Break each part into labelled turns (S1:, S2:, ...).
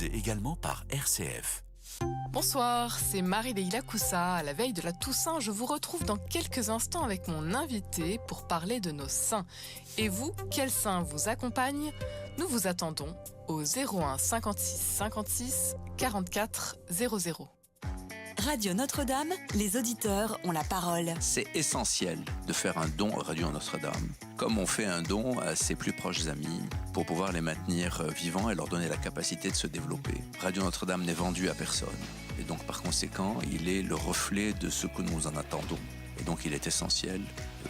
S1: diffusée également par RCF.
S2: Bonsoir, c'est Marie-Leila Koussa. À la veille de la Toussaint, je vous retrouve dans quelques instants avec mon invité pour parler de nos saints. Et vous, quel saint vous accompagne? Nous vous attendons au 01 56 56 44 00.
S3: Radio Notre-Dame, les auditeurs ont la parole.
S4: C'est essentiel de faire un don à Radio Notre-Dame, comme on fait un don à ses plus proches amis, pour pouvoir les maintenir vivants et leur donner la capacité de se développer. Radio Notre-Dame n'est vendu à personne, et donc par conséquent, il est le reflet de ce que nous en attendons. Et donc il est essentiel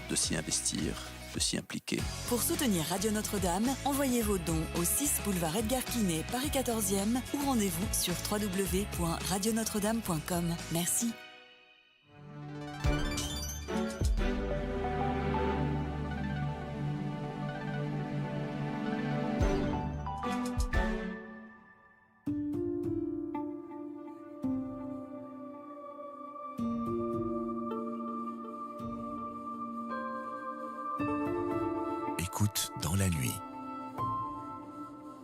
S4: de s'y investir, de s'y impliquer.
S3: Pour soutenir Radio Notre-Dame, envoyez vos dons au 6 boulevard Edgar Quinet, Paris 14e ou rendez-vous sur www.radionotre-dame.com. Merci.
S1: Écoute dans la nuit.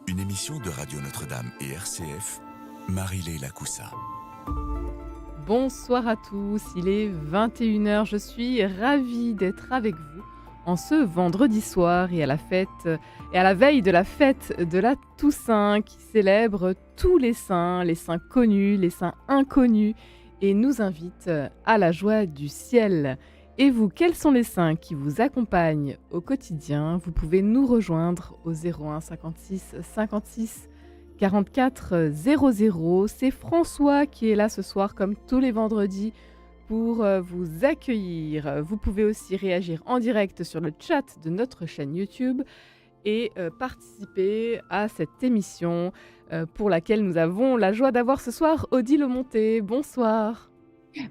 S1: Une émission de Radio Notre-Dame et RCF, Marie-Leila Koussa.
S2: Bonsoir à tous, il est 21h. Je suis ravie d'être avec vous en ce vendredi soir et à la veille de la fête de la Toussaint qui célèbre tous les saints connus, les saints inconnus et nous invite à la joie du ciel. Et vous, quels sont les saints qui vous accompagnent au quotidien? Vous pouvez nous rejoindre au 01 56 56 44 00. C'est François qui est là ce soir comme tous les vendredis pour vous accueillir. Vous pouvez aussi réagir en direct sur le chat de notre chaîne YouTube et participer à cette émission pour laquelle nous avons la joie d'avoir ce soir Odile Aumonté. Bonsoir.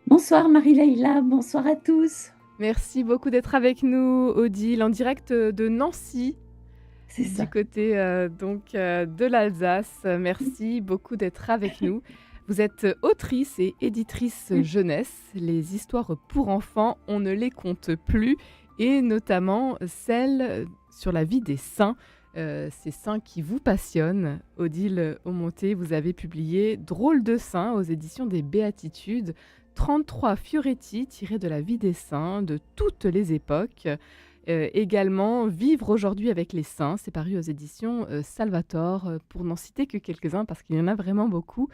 S5: Bonsoir Marie-Leila, bonsoir à tous.
S2: Merci beaucoup d'être avec nous, Odile, en direct de Nancy, du côté de l'Alsace. Merci beaucoup d'être avec nous. Vous êtes autrice et éditrice jeunesse. Les histoires pour enfants, on ne les compte plus, et notamment celles sur la vie des saints. Ces saints qui vous passionnent. Odile Aumonté, vous avez publié Drôle de saints aux éditions des Béatitudes. 33 Fioretti tirés de la vie des saints de toutes les époques. Également, Vivre aujourd'hui avec les saints, c'est paru aux éditions Salvator, pour n'en citer que quelques-uns parce qu'il y en a vraiment beaucoup.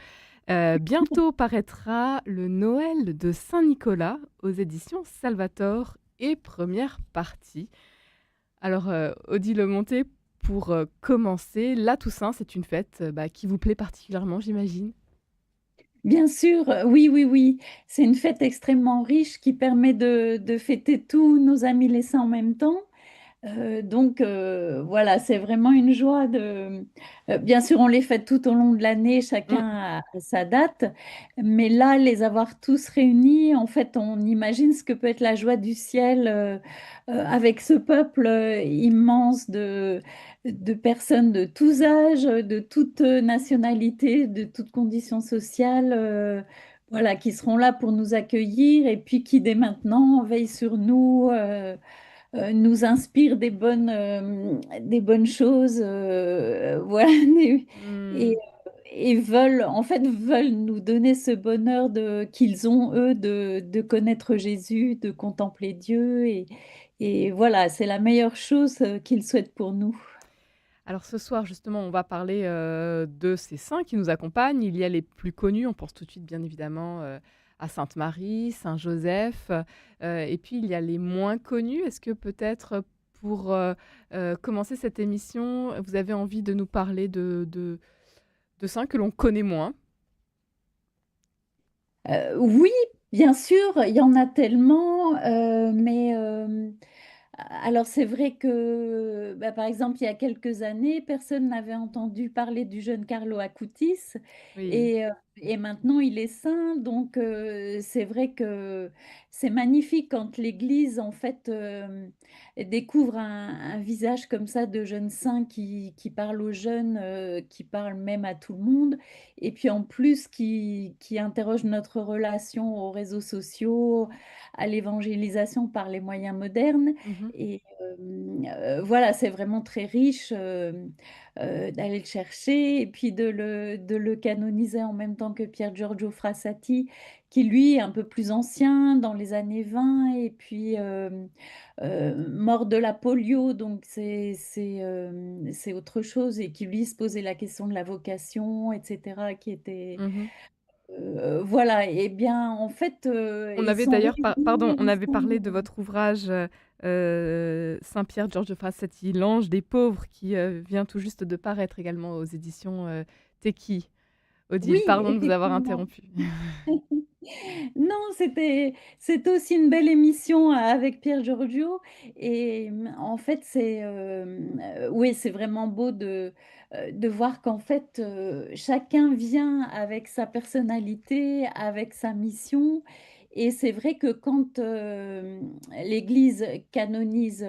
S2: Bientôt paraîtra le Noël de Saint-Nicolas aux éditions Salvator et première partie. Alors, Odile Aumonté, pour commencer, la Toussaint, c'est une fête qui vous plaît particulièrement, j'imagine.
S5: Bien sûr, oui. C'est une fête extrêmement riche qui permet de fêter tous nos amis les saints en même temps. Voilà, c'est vraiment une joie bien sûr, on les fête tout au long de l'année, chacun a sa date, mais là, les avoir tous réunis, en fait, on imagine ce que peut être la joie du ciel avec ce peuple immense de personnes de tous âges, de toutes nationalités, de toutes conditions sociales. Voilà, qui seront là pour nous accueillir et puis qui dès maintenant veillent sur nous, nous inspire des bonnes choses, voilà, et, et veulent nous donner ce bonheur qu'ils ont, eux, de connaître Jésus, de contempler Dieu, et voilà, c'est la meilleure chose qu'ils souhaitent pour nous.
S2: Alors ce soir, justement, on va parler de ces saints qui nous accompagnent. Il y a les plus connus, on pense tout de suite, bien évidemment, à Sainte Marie, Saint Joseph, et puis il y a les moins connus. Est-ce que peut-être pour commencer cette émission, vous avez envie de nous parler de saints que l'on connaît moins?
S5: Oui, bien sûr, il y en a tellement, mais alors c'est vrai que, par exemple, il y a quelques années, personne n'avait entendu parler du jeune Carlo Acutis,
S2: Oui.
S5: et maintenant il est saint, donc c'est vrai que c'est magnifique quand l'Église, en fait, découvre un visage comme ça de jeune saint qui parle aux jeunes, qui parle même à tout le monde, et puis en plus qui interroge notre relation aux réseaux sociaux, à l'évangélisation par les moyens modernes.
S2: Mhm.
S5: et voilà, c'est vraiment très riche, d'aller le chercher et puis de le canoniser en même temps que Pier Giorgio Frassati, qui lui est un peu plus ancien, dans les années 20 et puis, mort de la polio, donc c'est autre chose et qui lui se posait la question de la vocation et cetera, qui était,
S2: Mmh.
S5: voilà et bien, en fait,
S2: On
S5: ils
S2: avait
S5: sont
S2: d'ailleurs pardon,
S5: réunis
S2: on avait parlé
S5: ensemble.
S2: de votre ouvrage, Saint-Pierre Giorgio Frassati, L'Ange des pauvres, qui, vient tout juste de paraître également aux éditions, Tekkie.
S5: Oui,
S2: Odile, pardon de vous avoir
S5: effectivement.
S2: interrompue.
S5: Non, c'était aussi une belle émission avec Pierre Giorgio et en fait, oui, c'est vraiment beau de voir qu'en fait, chacun vient avec sa personnalité, avec sa mission et c'est vrai que quand, l'Église canonise,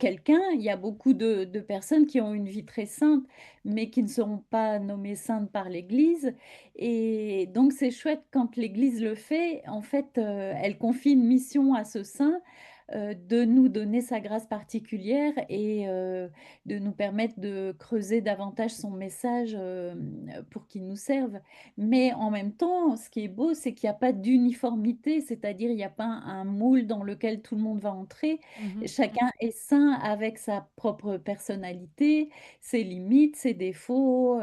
S5: quelqu'un, il y a beaucoup de personnes qui ont une vie très sainte, mais qui ne seront pas nommées saintes par l'Église et donc c'est chouette quand l'Église le fait, en fait, elle confie une mission à ce saint, de nous donner sa grâce particulière et de nous permettre de creuser davantage son message, pour qu'il nous serve. Mais en même temps, ce qui est beau, c'est qu'il y a pas d'uniformité, c'est-à-dire il y a pas un moule dans lequel tout le monde va entrer.
S2: Mmh.
S5: Chacun est saint avec sa propre personnalité, ses limites, ses défauts,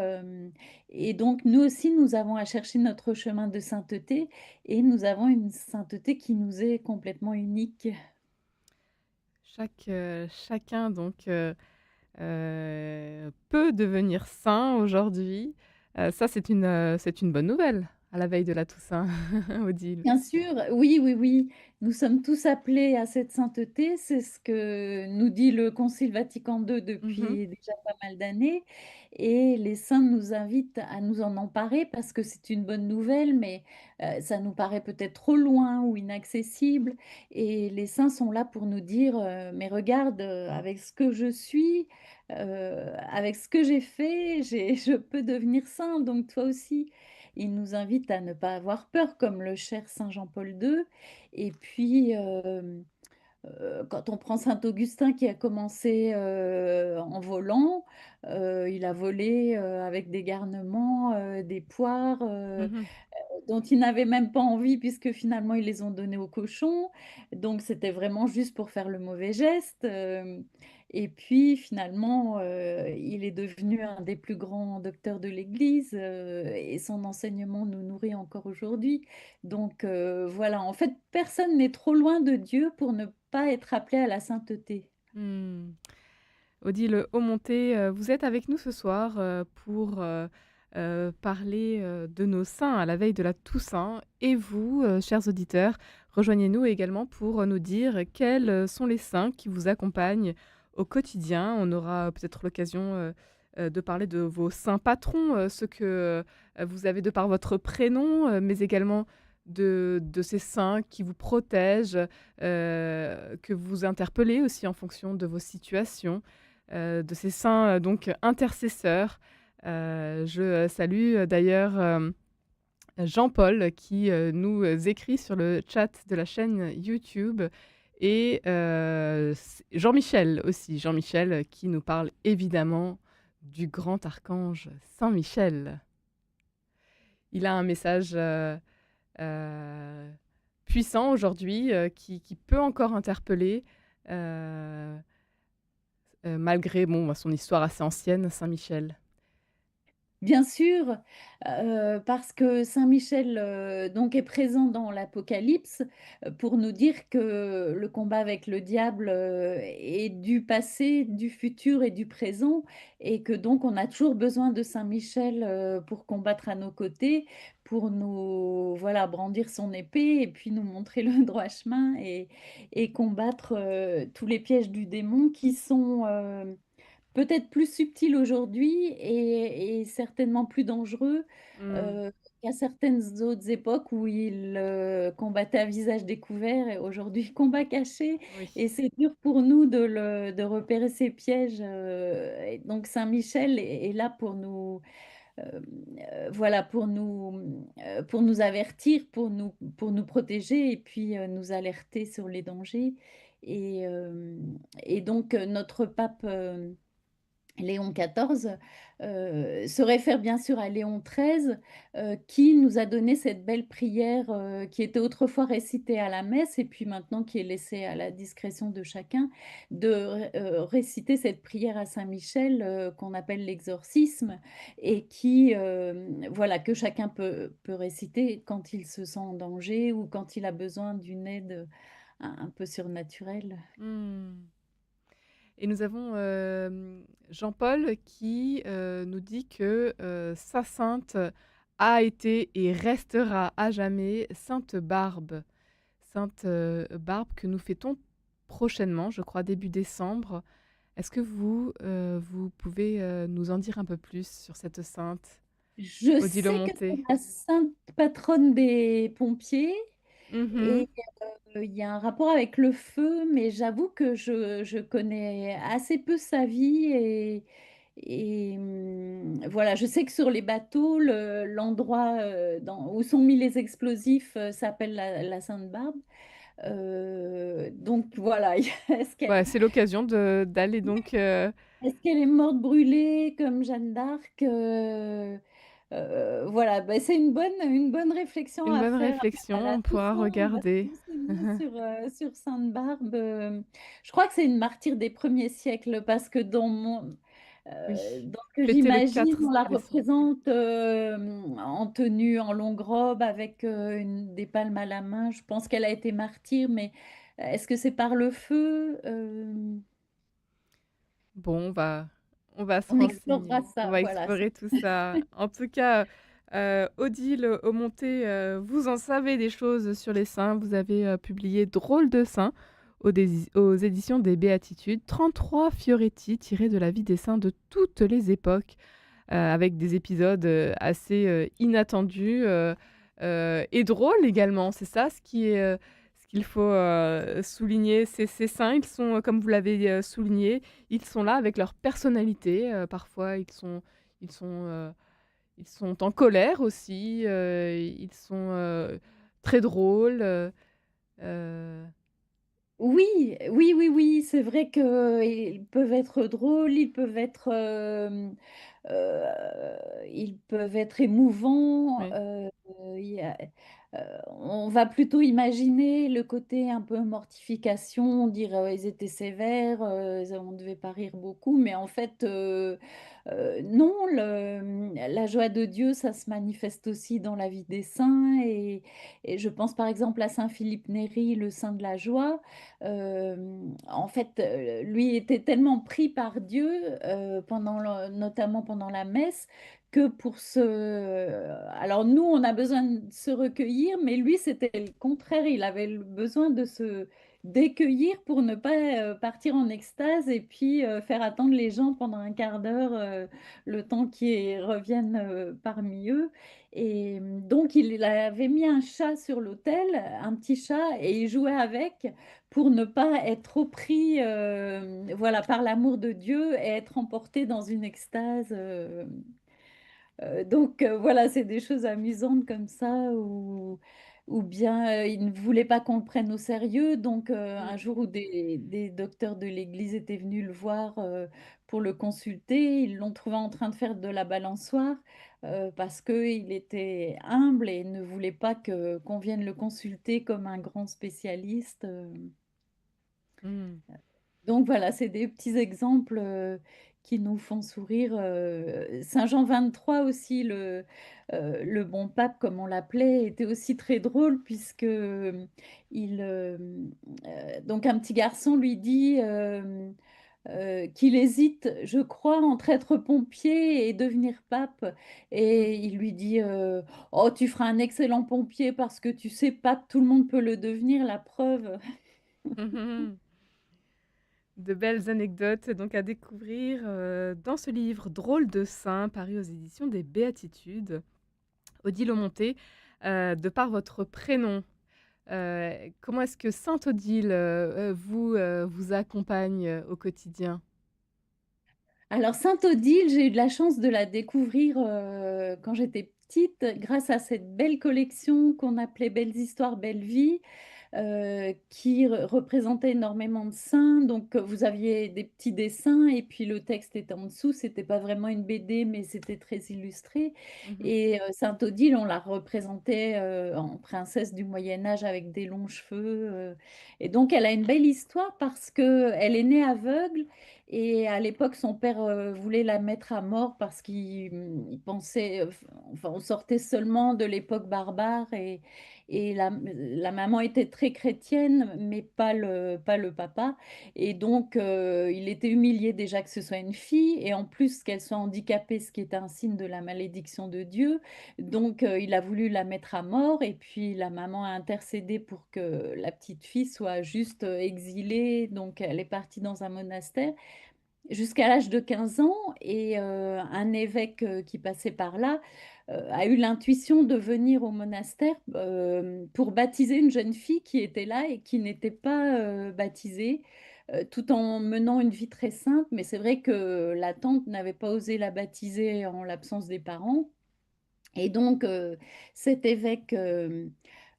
S5: et donc nous aussi, nous avons à chercher notre chemin de sainteté et nous avons une sainteté qui nous est complètement unique.
S2: Chacun donc, peut devenir saint aujourd'hui. Ça c'est une bonne nouvelle à la veille de la Toussaint, Odile.
S5: Bien sûr, oui, oui, oui, nous sommes tous appelés à cette sainteté, c'est ce que nous dit le Concile Vatican II
S2: Mmh.
S5: depuis déjà pas mal d'années et les saints nous invitent à nous en emparer parce que c'est une bonne nouvelle, mais ça nous paraît peut-être trop loin ou inaccessible et les saints sont là pour nous dire, «Mais regarde, avec ce que je suis, avec ce que j'ai fait, je peux devenir saint, donc toi aussi». Il nous invite à ne pas avoir peur, comme le cher saint Jean-Paul II. Et puis, quand on prend saint Augustin qui a commencé en volant, il a volé avec des garnements, des poires.
S2: Mmh.
S5: Dont ils n'avaient même pas envie puisque finalement ils les ont donnés aux cochons. Donc c'était vraiment juste pour faire le mauvais geste, et puis finalement, il est devenu un des plus grands docteurs de l'Église, et son enseignement nous nourrit encore aujourd'hui. Donc voilà, en fait, personne n'est trop loin de Dieu pour ne pas être appelé à la sainteté.
S2: Mmh. Odile Aumonté, vous êtes avec nous ce soir, pour, parler, de nos saints à la veille de la Toussaint et vous, chers auditeurs, rejoignez-nous également pour, nous dire quels, sont les saints qui vous accompagnent au quotidien. On aura peut-être l'occasion, de parler de vos saints patrons, ceux que, vous avez de par votre prénom, mais également de ces saints qui vous protègent, que vous interpellez aussi en fonction de vos situations, de ces saints, donc intercesseurs. Je salue, d'ailleurs, Jean-Paul qui, nous écrit sur le chat de la chaîne YouTube et Jean-Michel aussi. Jean-Michel qui nous parle évidemment du grand archange Saint-Michel. Il a un message, heu, puissant aujourd'hui, qui peut encore interpeller, heu malgré bon, bah, son histoire assez ancienne, Saint-Michel.
S5: Bien sûr, parce que saint Michel, donc est présent dans l'Apocalypse, pour nous dire que le combat avec le diable, est du passé, du futur et du présent et que donc on a toujours besoin de saint Michel, pour combattre à nos côtés, pour nous voilà, brandir son épée et puis nous montrer le droit chemin et combattre, tous les pièges du démon qui sont, peut-être plus subtil aujourd'hui et certainement plus dangereux,
S2: Mmh.
S5: heu, qu'à certaines autres époques où il, combattait à visage découvert et aujourd'hui combat caché
S2: Oui.
S5: et c'est dur pour nous de repérer ces pièges, et donc Saint Michel est là pour nous, voilà, pour nous avertir, pour nous protéger et puis, nous alerter sur les dangers Et donc notre pape, Léon XIV, se réfère bien sûr à Léon XIII, qui nous a donné cette belle prière, qui était autrefois récitée à la messe et puis maintenant qui est laissée à la discrétion de chacun, de réciter cette prière à Saint Michel, qu'on appelle l'exorcisme et qui, voilà, que chacun peut réciter quand il se sent en danger ou quand il a besoin d'une aide, un peu surnaturelle.
S2: Mmh. Et nous avons, Jean-Paul qui, nous dit que, sa sainte a été et restera à jamais Sainte Barbe. Sainte, Barbe que nous fêtons prochainement, je crois début décembre. Est-ce que vous pouvez, nous en dire un peu plus sur cette sainte?
S5: Je
S2: Odile
S5: sais que c'est
S2: Monté.
S5: la sainte patronne des pompiers
S2: Mmh.
S5: et il y a un rapport avec le feu, mais j'avoue que je connais assez peu sa vie voilà, je sais que sur les bateaux, l'endroit, où sont mis les explosifs, s'appelle la Sainte-Barbe. Donc voilà, est-ce qu'elle
S2: Ouais, c'est l'occasion de d'aller donc,
S5: est-ce qu'elle est morte brûlée comme Jeanne d'Arc? Voilà, bah, c'est une bonne réflexion
S2: une
S5: à
S2: bonne
S5: faire.
S2: réflexion,
S5: Voilà,
S2: on
S5: tout
S2: pourra
S5: ça, on va se
S2: regarder.
S5: renseigner sur Sainte-Barbe. Je crois que c'est une martyre des premiers siècles parce que
S2: Oui,
S5: dans ce que
S2: fêter le
S5: j'imagine,
S2: 4
S5: on la
S2: décembre.
S5: représente en tenue, en longue robe, avec des palmes à la main. Je pense qu'elle a été martyre, mais est-ce que c'est par le feu?
S2: Bon, on va se
S5: On explorera
S2: renseigner, on
S5: ça,
S2: va
S5: voilà.
S2: explorer tout ça. En tout cas, Odile Aumonté, vous en savez des choses sur les saints. Vous avez, publié «Drôle de saint» aux éditions des Béatitudes. 33 Fioretti tirés de la vie des saints de toutes les époques, avec des épisodes, assez, inattendus, et drôles également. C'est ça ce qu'il faut, souligner. Ces saints, ils sont, comme vous l'avez, souligné, ils sont là avec leur personnalité, parfois ils sont, ils sont en colère aussi, ils sont, très drôles, heu,
S5: Oui, oui, oui, oui, c'est vrai qu'ils peuvent être drôles, heu, ils peuvent être émouvants,
S2: oui.
S5: il y a on va plutôt imaginer le côté un peu mortification, dire, ils étaient sévères, on ne devait pas rire beaucoup, mais en fait, non, la joie de Dieu, ça se manifeste aussi dans la vie des saints et je pense par exemple à saint Philippe Néri, le saint de la joie. En fait, lui était tellement pris par Dieu, notamment pendant la messe, que alors nous, on a besoin de se recueillir, mais lui, c'était le contraire. Il avait le besoin de se décueillir pour ne pas, partir en extase et puis, faire attendre les gens pendant un quart d'heure, le temps qu'ils reviennent, parmi eux donc il avait mis un chat sur l'autel, un petit chat et il jouait avec pour ne pas être trop pris, voilà, par l'amour de Dieu et être emporté dans une extase, donc voilà, c'est des choses amusantes comme ça ou bien, il ne voulait pas qu'on le prenne au sérieux donc
S2: Mmh.
S5: un jour où des docteurs de l'église étaient venus le voir, pour le consulter, ils l'ont trouvé en train de faire de la balançoire, parce qu'il était humble et ne voulait pas que qu'on vienne le consulter comme un grand spécialiste,
S2: Mmh.
S5: donc voilà, c'est des petits exemples, qui nous font sourire, Saint Jean 23 aussi, le bon pape comme on l'appelait, était aussi très drôle puisque, donc un petit garçon lui dit, qu'il hésite, je crois, entre être pompier et devenir pape et il lui dit, «Oh, tu feras un excellent pompier parce que tu sais, pape, tout le monde peut le devenir, la preuve».
S2: De belles anecdotes donc à découvrir, dans ce livre «Drôle de saint» paru aux éditions des Béatitudes. Odile Aumonté, de par votre prénom, comment est-ce que Sainte Odile, vous accompagne, au quotidien?
S5: Alors Sainte Odile, j'ai eu de la chance de la découvrir, quand j'étais petite grâce à cette belle collection qu'on appelait Belles histoires, belle vie, qui représentait énormément de saints. Donc, vous aviez des petits dessins et puis le texte était en dessous. C'était pas vraiment une BD, mais c'était très illustré.
S2: Mmh.
S5: Et Sainte Odile, on la représentait en princesse du Moyen Âge avec des longs cheveux. Et donc, elle a une belle histoire parce que elle est née aveugle. Et à l'époque, son père voulait la mettre à mort parce qu'il pensait, enfin, on sortait seulement de l'époque barbare et la maman était très chrétienne, mais pas le papa. Et donc, il était humilié déjà que ce soit une fille, et en plus qu'elle soit handicapée, ce qui est un signe de la malédiction de Dieu. Donc, il a voulu la mettre à mort, et puis la maman a intercédé pour que la petite fille soit juste exilée. Donc, elle est partie dans un monastère jusqu'à l'âge de 15 ans, et un évêque qui passait par là a eu l'intuition de venir au monastère pour baptiser une jeune fille qui était là et qui n'était pas baptisée, tout en menant une vie très simple. Mais c'est vrai que la tante n'avait pas osé la baptiser en l'absence des parents. Et donc, cet évêque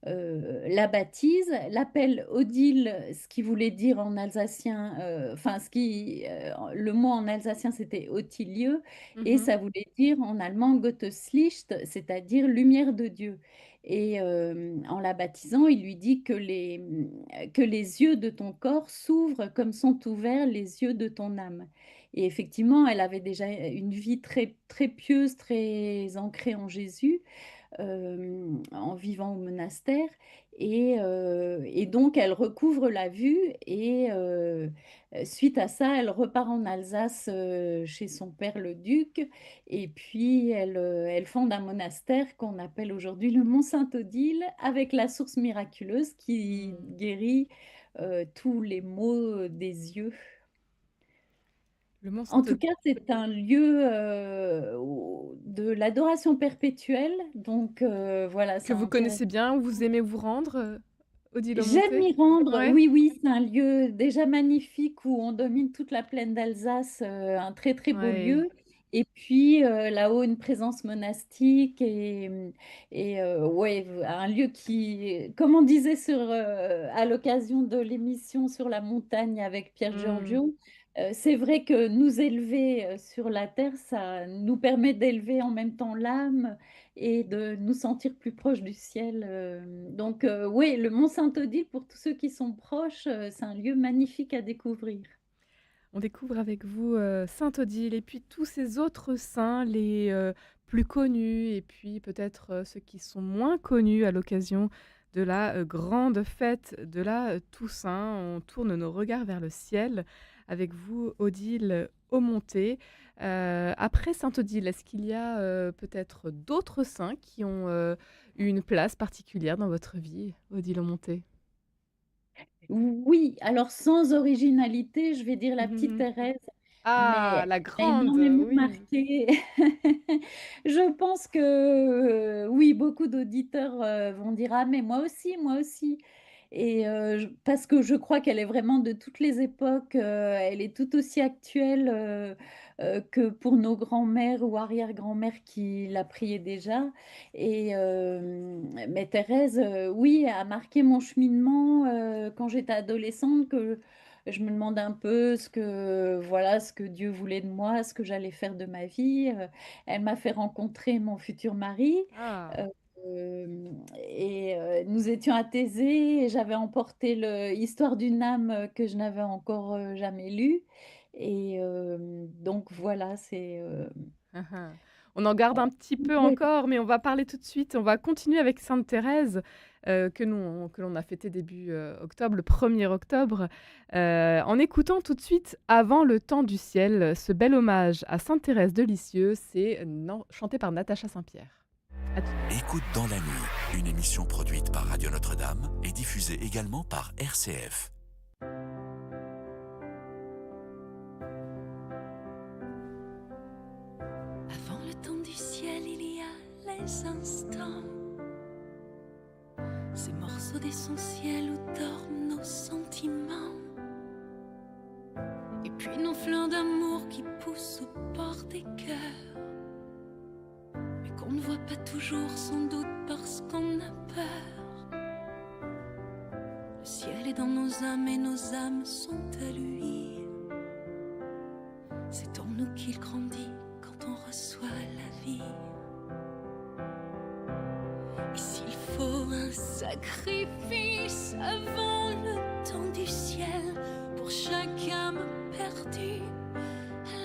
S5: la baptise, l'appelle Odile, ce qui voulait dire en alsacien, enfin, le mot en alsacien c'était Otilieu, et
S2: Mmh.
S5: ça voulait dire en allemand Gottes Licht, c'est-à-dire lumière de Dieu. Et en la baptisant, il lui dit que les yeux de ton corps s'ouvrent comme sont ouverts les yeux de ton âme. Et effectivement, elle avait déjà une vie très, très pieuse, très ancrée en Jésus, en vivant au monastère. Et donc, elle recouvre la vue et suite à ça, elle repart en Alsace chez son père le duc. Et puis, elle fonde un monastère qu'on appelle aujourd'hui le Mont-Saint-Odile, avec la source miraculeuse qui
S2: Mmh.
S5: guérit tous les maux des yeux.
S2: Le Mont
S5: En tout
S2: Saint-Odile
S5: cas, c'est un lieu de l'adoration perpétuelle. Donc voilà,
S2: que
S5: ça
S2: vous
S5: intéresse.
S2: connaissez bien, où vous aimez vous rendre,
S5: J'aime
S2: Odile-au-Montet?
S5: m'y rendre.
S2: Ouais?
S5: Oui, oui, c'est un lieu déjà magnifique où on domine toute la plaine d'Alsace, un très très beau
S2: Ouais.
S5: lieu. Et puis là-haut, une présence monastique et ouais, un lieu qui, comme on disait à l'occasion de l'émission sur la montagne avec Pierre
S2: Mmh.
S5: Giorgio, c'est vrai que nous élever sur la terre, ça nous permet d'élever en même temps l'âme et de nous sentir plus proches du ciel. Donc, oui, le Mont Saint-Odile, pour tous ceux qui sont proches, c'est un lieu magnifique à découvrir.
S2: On découvre avec vous, Sainte-Odile et puis tous ces autres saints, les, plus connus et puis peut-être, ceux qui sont moins connus à l'occasion de la, grande fête de la, Toussaint. On tourne nos regards vers le ciel avec vous, Odile Aumonté. Après Sainte-Odile, est-ce qu'il y a, peut-être d'autres saints qui ont, eu une place particulière dans votre vie, Odile Aumonté?
S5: Oui, alors sans originalité, je vais dire la petite
S2: Mmh.
S5: Thérèse,
S2: Ah,
S5: mais
S2: la
S5: elle m'a
S2: grande,
S5: énormément
S2: oui.
S5: marquée. Je pense que oui, beaucoup d'auditeurs vont dire: «Ah, mais moi aussi». Et parce que je crois qu'elle est vraiment de toutes les époques, elle est tout aussi actuelle que pour nos grands-mères ou arrière-grand-mères qui la priaient déjà. Et mais Thérèse, oui, a marqué mon cheminement quand j'étais adolescente, que je me demandais un peu voilà, ce que Dieu voulait de moi, ce que j'allais faire de ma vie. Elle m'a fait rencontrer mon futur mari.
S2: Ah!
S5: Et nous étions à Thésée et j'avais emporté Histoire d'une âme que je n'avais encore jamais lue. Et donc voilà, c'est
S2: Hein, hein. On en garde un petit peu
S5: ouais.
S2: encore, mais on va parler tout de suite. On va continuer avec Sainte Thérèse, que l'on a fêté début, octobre, le 1er octobre, en écoutant tout de suite «Avant le temps du ciel», ce bel hommage à Sainte Thérèse de Lisieux. C'est chanté par Natacha Saint-Pierre. À tout de suite.
S1: Écoute dans la nuit, une émission produite par Radio Notre-Dame et diffusée également par RCF.
S6: Avant le temps du ciel, il y a les instants, ces morceaux d'essentiel où dorment nos sentiments, et puis nos fleurs d'amour qui poussent au bord des cœurs, mais qu'on ne voit pas toujours, sans doute parce qu'on a peur. ciel est dans nos âmes et nos âmes sont à lui. C'est en nous qu'il grandit quand on reçoit la vie. Et s'il faut un sacrifice avant le temps du ciel pour chaque âme perdue,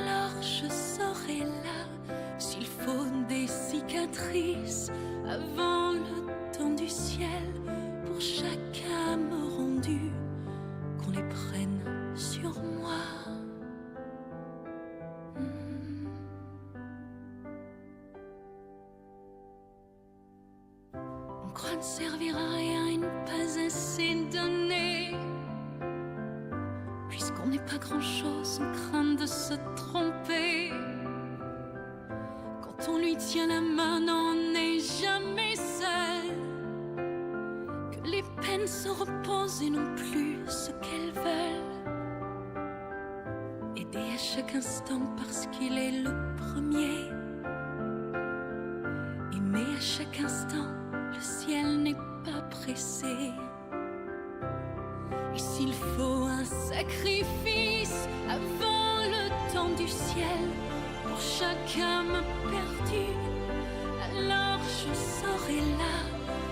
S6: alors je serai là. S'il faut des cicatrices avant le temps du ciel pour chaque âme rendue, qu'on les prenne sur moi. On croit ne servir à rien et ne pas assez donner. Puisqu'on n'est pas grand-chose, on craint de se tromper. Quand on lui tient la main, on n'est jamais seul. Que les peines se reposent et non plus ce qu'elles veulent. Aider à chaque instant parce qu'il est le premier. Aimer à chaque instant, le ciel n'est pas pressé. Et s'il faut un sacrifice avant le temps du ciel pour chaque âme perdue, alors je serai là.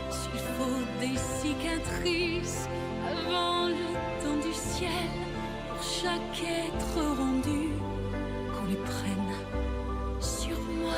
S6: S'il faut des cicatrices avant le temps du ciel pour chaque être rendu, qu'on les prenne sur moi.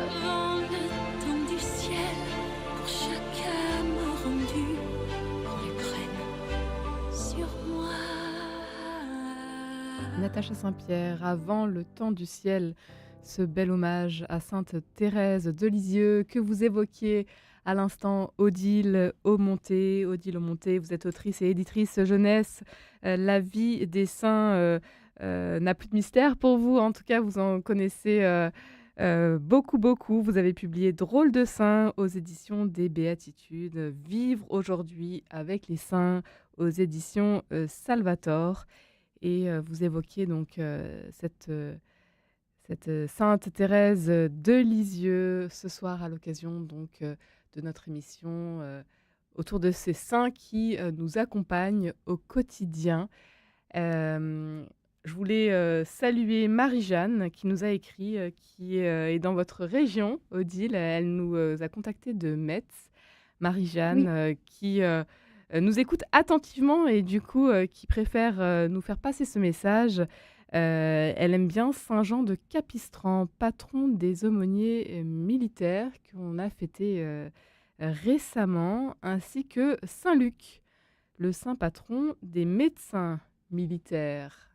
S6: Avant le temps du ciel pour chaque âme rendue, qu'on les prenne sur moi.
S2: Natacha Saint-Pierre, avant le temps du ciel, ce bel hommage à Sainte Thérèse de Lisieux que vous évoquiez à l'instant, Odile Aumonté. Odile Aumonté, vous êtes autrice et éditrice jeunesse. La vie des saints n'a plus de mystère pour vous. En tout cas, vous en connaissez beaucoup. Vous avez publié Drôle de saint aux éditions des Béatitudes. Vivre aujourd'hui avec les saints aux éditions Salvator. Et vous évoquiez donc cette Sainte Thérèse de Lisieux ce soir à l'occasion donc de notre émission autour de ces saints qui nous accompagnent au quotidien. Je voulais saluer Marie-Jeanne qui nous a écrit, qui est dans votre région, Odile. Elle nous a contacté de Metz. Marie-Jeanne qui nous écoute attentivement et du coup qui préfère nous faire passer ce message. Elle aime bien Saint Jean de Capistran, patron des aumôniers militaires qu'on a fêté récemment, ainsi que Saint Luc, le saint patron des médecins militaires.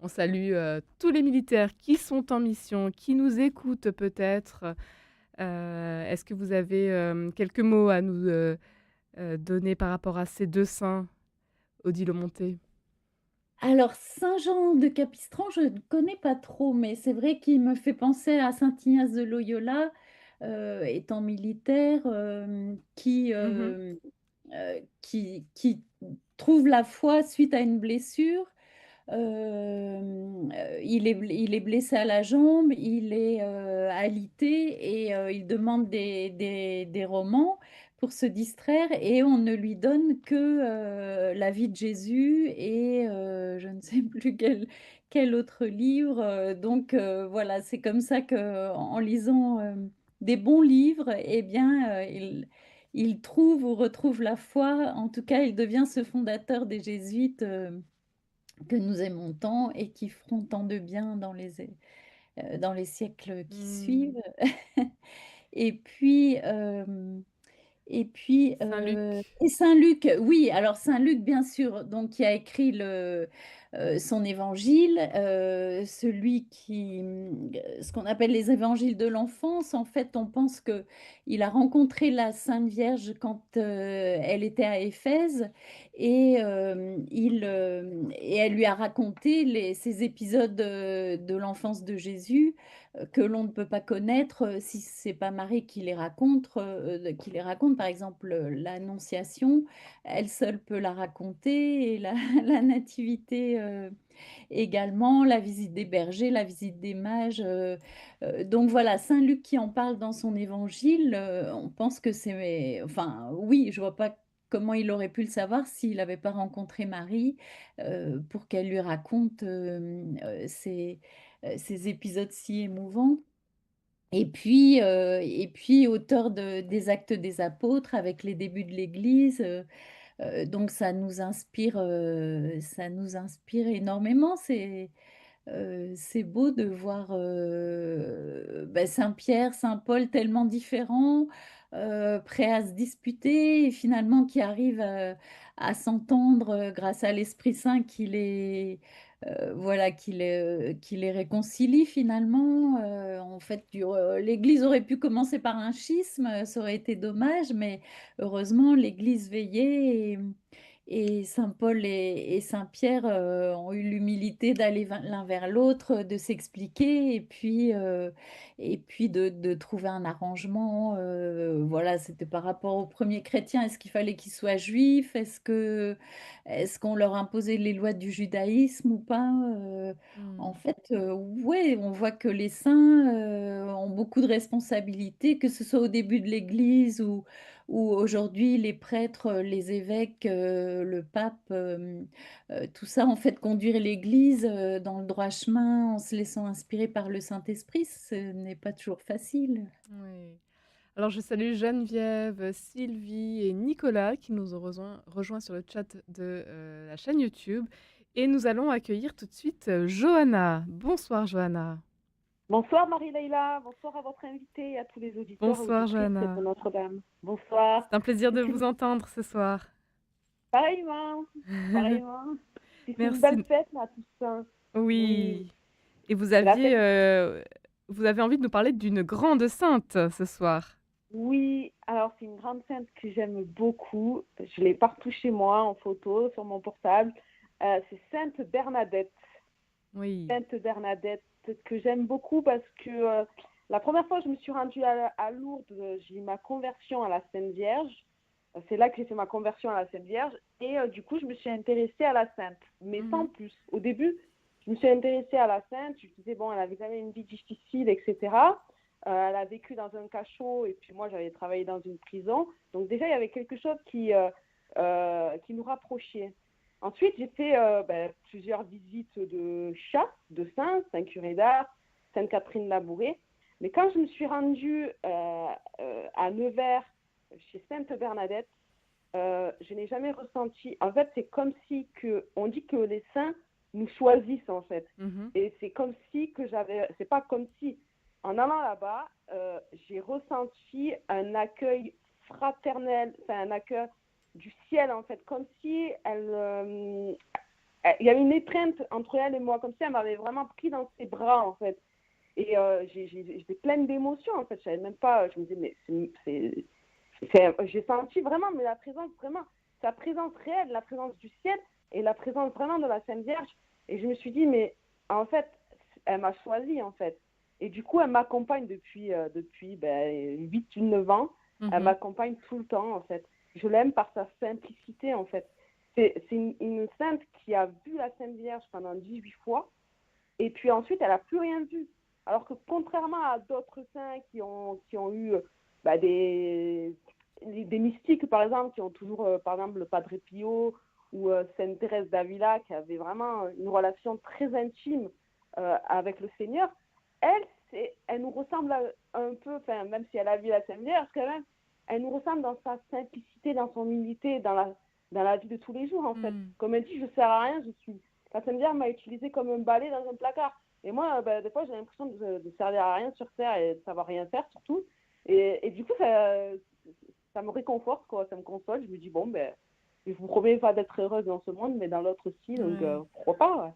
S2: On salue tous les militaires qui sont en mission, qui nous écoutent peut-être. Est-ce que vous avez quelques mots à nous donner par rapport à ces deux saints, Odile Aumonté?
S5: Alors, Saint Jean de Capistran, je ne connais pas trop, mais c'est vrai qu'il me fait penser à Saint Ignace de Loyola, étant militaire, qui trouve la foi suite à une blessure. Il est blessé à la jambe, il est alité et il demande des romans pour se distraire et on ne lui donne que la vie de Jésus et je ne sais plus quel autre livre. Donc voilà, c'est comme ça qu'en lisant des bons livres, eh bien, il trouve ou retrouve la foi. En tout cas, il devient ce fondateur des Jésuites que nous aimons tant et qui feront tant de bien dans les siècles qui suivent. Et puis,
S2: Saint Luc.
S5: et Saint Luc, oui, alors Saint Luc, bien sûr, donc qui a écrit son évangile, ce qu'on appelle les évangiles de l'enfance. En fait, on pense qu'il a rencontré la Sainte Vierge quand elle était à Éphèse et elle lui a raconté ces épisodes de l'enfance de Jésus que l'on ne peut pas connaître si c'est pas Marie qui les raconte. Par exemple, l'Annonciation, elle seule peut la raconter, et la Nativité également, la visite des bergers, la visite des mages. Donc voilà, Saint Luc qui en parle dans son évangile, on pense que c'est... Enfin, oui, je vois pas comment il aurait pu le savoir s'il n'avait pas rencontré Marie pour qu'elle lui raconte ces épisodes si émouvants. Et puis auteur des Actes des Apôtres avec les débuts de l'Église. Donc ça nous inspire énormément. C'est beau de voir Saint-Pierre, Saint-Paul tellement différents, prêts à se disputer et finalement qui arrivent à s'entendre grâce à l'Esprit Saint voilà, qui les réconcilie finalement. En fait, l'Église aurait pu commencer par un schisme, ça aurait été dommage, mais heureusement, l'Église veillait et Saint Paul et Saint Pierre ont eu l'humilité d'aller l'un vers l'autre, de s'expliquer et puis de trouver un arrangement. Voilà, c'était par rapport aux premiers chrétiens. Est-ce qu'il fallait qu'ils soient juifs? Est-ce qu'on leur imposait les lois du judaïsme ou pas? En fait, ouais, on voit que les saints ont beaucoup de responsabilités, que ce soit au début de l'Église ou aujourd'hui les prêtres, les évêques, le pape, tout ça, en fait, conduire l'Église dans le droit chemin en se laissant inspirer par le Saint-Esprit, ce n'est pas toujours facile.
S2: Oui. Alors, je salue Geneviève, Sylvie et Nicolas qui nous ont rejoints sur le chat de la chaîne YouTube. Et nous allons accueillir tout de suite Johanna. Bonsoir, Johanna.
S7: Bonsoir Marie-Leila, bonsoir à votre invité et à tous les auditeurs
S2: Bonsoir,
S7: auditrices
S2: Johanna.
S7: de Notre-Dame. Bonsoir.
S2: C'est un plaisir de vous entendre ce soir.
S7: Pareillement, pareillement. C'est une
S2: Merci.
S7: belle fête là, tout ça.
S2: Oui. Et vous
S7: La
S2: avez
S7: fête-
S2: envie de nous parler d'une grande sainte ce soir.
S7: Oui, alors c'est une grande sainte que j'aime beaucoup. Je l'ai partout chez moi en photo, sur mon portable. C'est Sainte Bernadette.
S2: Oui.
S7: Sainte Bernadette que j'aime beaucoup parce que la première fois que je me suis rendue à Lourdes, j'ai eu ma conversion à la Sainte Vierge. C'est là que j'ai fait ma conversion à la Sainte Vierge et du coup je me suis intéressée à la Sainte, mais sans plus. Au début, je me suis intéressée à la Sainte, je me disais bon, elle avait quand même une vie difficile, etc. Elle a vécu dans un cachot et puis moi j'avais travaillé dans une prison, donc déjà il y avait quelque chose qui nous rapprochait. Ensuite, j'ai fait plusieurs visites de chasse, de saints, Saint-Curé d'Ars, Sainte-Catherine-Labouré. Mais quand je me suis rendue à Nevers, chez Sainte Bernadette, je n'ai jamais ressenti... En fait, c'est comme si on dit que les saints nous choisissent, en fait. Et c'est comme si que j'avais... C'est pas comme si... En allant là-bas, j'ai ressenti un accueil fraternel, enfin un accueil du ciel, en fait, comme si il y avait une étreinte entre elle et moi, comme si elle m'avait vraiment pris dans ses bras, en fait. Et j'étais pleine d'émotions, en fait. Je savais même pas, je me disais, mais j'ai senti vraiment, mais la présence, vraiment, sa présence réelle, la présence du ciel et la présence vraiment de la Sainte Vierge. Et je me suis dit, mais en fait, elle m'a choisie, en fait. Et du coup, elle m'accompagne depuis 8 ou 9 ans. Elle m'accompagne tout le temps, en fait. Je l'aime par sa simplicité, en fait. C'est une sainte qui a vu la Sainte Vierge pendant 18 fois. Et puis ensuite, elle n'a plus rien vu. Alors que contrairement à d'autres saints qui ont eu des mystiques, par exemple, qui ont toujours, par exemple, le Padre Pio ou Sainte Thérèse d'Avila, qui avait vraiment une relation très intime avec le Seigneur, elle nous ressemble un peu, même si elle a vu la Sainte Vierge, quand même, elle nous ressemble dans sa simplicité, dans son humilité, dans la vie de tous les jours, en fait. Comme elle dit, je ne sers à rien, la Sainte Vierge m'a utilisée comme un balai dans un placard. Et moi, des fois, j'ai l'impression de servir à rien sur Terre et de savoir rien faire, surtout. Et du coup, ça me réconforte, quoi, ça me console. Je me dis, bon, je vous promets pas d'être heureuse dans ce monde, mais dans l'autre aussi, donc
S2: Ouais.
S7: pourquoi pas, ouais.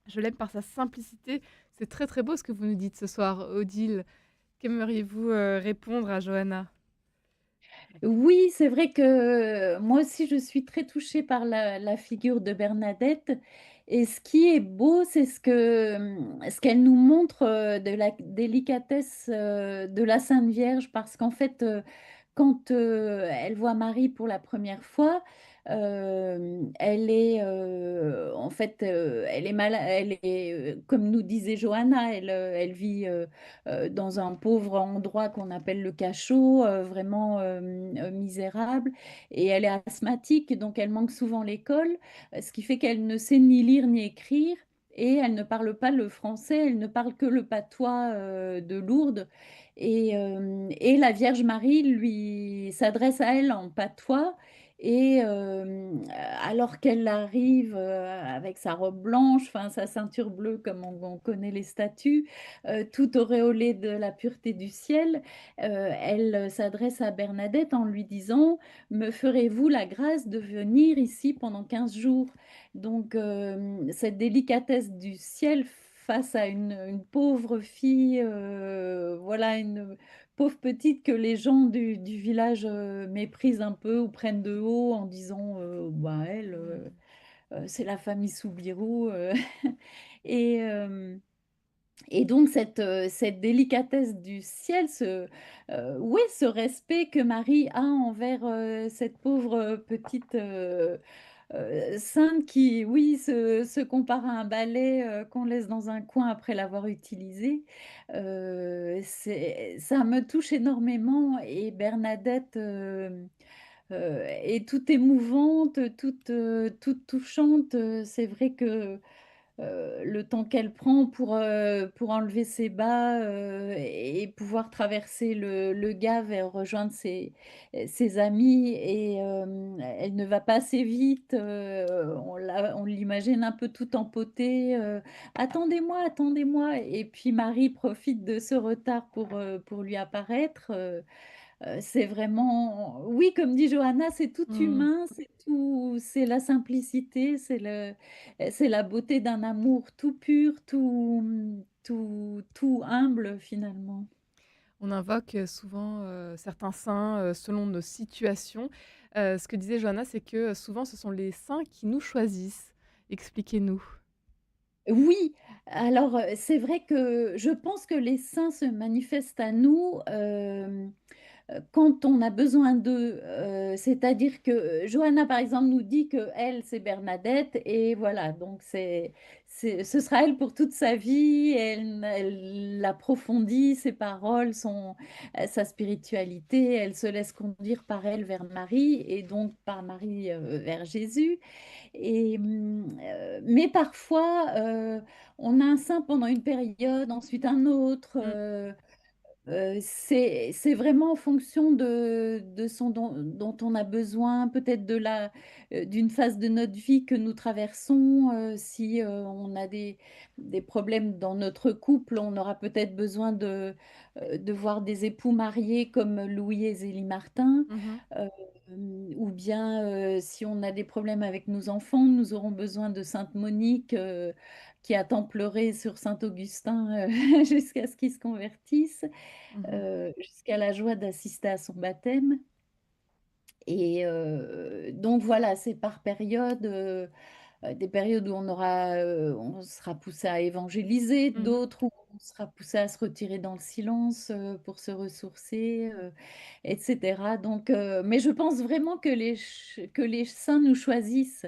S2: Je l'aime par sa simplicité. C'est très très beau ce que vous nous dites ce soir, Odile. Qu'aimeriez-vous répondre à Johanna?
S5: Oui, c'est vrai que moi aussi, je suis très touchée par la figure de Bernadette. Et ce qui est beau, c'est ce qu'elle nous montre de la délicatesse de la Sainte Vierge, parce qu'en fait, quand elle voit Marie pour la première fois, elle est en fait, elle est, comme nous disait Johanna, elle vit dans un pauvre endroit qu'on appelle le cachot, vraiment misérable, et elle est asthmatique, donc elle manque souvent l'école, ce qui fait qu'elle ne sait ni lire ni écrire. Et elle ne parle pas le français, elle ne parle que le patois de Lourdes. Et la Vierge Marie lui s'adresse à elle en patois. Et alors qu'elle arrive avec sa robe blanche, enfin sa ceinture bleue comme on connaît les statues, tout auréolée de la pureté du ciel, elle s'adresse à Bernadette en lui disant: me ferez-vous la grâce de venir ici pendant 15 jours? Donc cette délicatesse du ciel face à une pauvre fille, voilà, une pauvre petite que les gens du village méprisent un peu ou prennent de haut en disant bah, elle, c'est la famille Soubirous. Et, euh, et donc cette délicatesse du ciel, oui, ce respect que Marie a envers cette pauvre petite sainte qui, oui, se compare à un balai qu'on laisse dans un coin après l'avoir utilisé, ça me touche énormément. Et Bernadette est toute émouvante, toute touchante. C'est vrai que le temps qu'elle prend pour enlever ses bas et pouvoir traverser le Gave et rejoindre ses amis. Et elle ne va pas assez vite. On l'imagine un peu tout empotée. Attendez-moi, attendez-moi. Et puis Marie profite de ce retard pour lui apparaître. C'est vraiment, oui, comme dit Johanna, c'est tout
S2: Mmh.
S5: humain, c'est tout, c'est la simplicité, c'est la beauté d'un amour tout pur, tout humble finalement.
S2: On invoque souvent certains saints selon nos situations. Ce que disait Johanna, c'est que souvent ce sont les saints qui nous choisissent. Expliquez-nous.
S5: Oui, alors c'est vrai que je pense que les saints se manifestent à nous. Quand on a besoin d'eux, c'est-à-dire que Johanna, par exemple, nous dit que elle, c'est Bernadette, et voilà, donc ce sera elle pour toute sa vie. Elle approfondit ses paroles, sa spiritualité, elle se laisse conduire par elle vers Marie, et donc par Marie vers Jésus. Mais parfois, on a un saint pendant une période, ensuite un autre.
S2: Mmh.
S5: C'est vraiment en fonction de son dont on a besoin, peut-être d'une phase de notre vie que nous traversons. Si on a des problèmes dans notre couple, on aura peut-être besoin de voir des époux mariés comme Louis et Zélie Martin.
S2: Mmh.
S5: Euh, ou bien si on a des problèmes avec nos enfants, nous aurons besoin de Sainte Monique qui a tant pleuré sur Saint-Augustin jusqu'à ce qu'il se convertisse,
S2: Mmh.
S5: jusqu'à la joie d'assister à son baptême. Et donc voilà, c'est par période, des périodes où on sera poussé à évangéliser,
S2: Mmh.
S5: d'autres où on sera poussé à se retirer dans le silence pour se ressourcer, etc. Donc, mais je pense vraiment que les saints nous choisissent.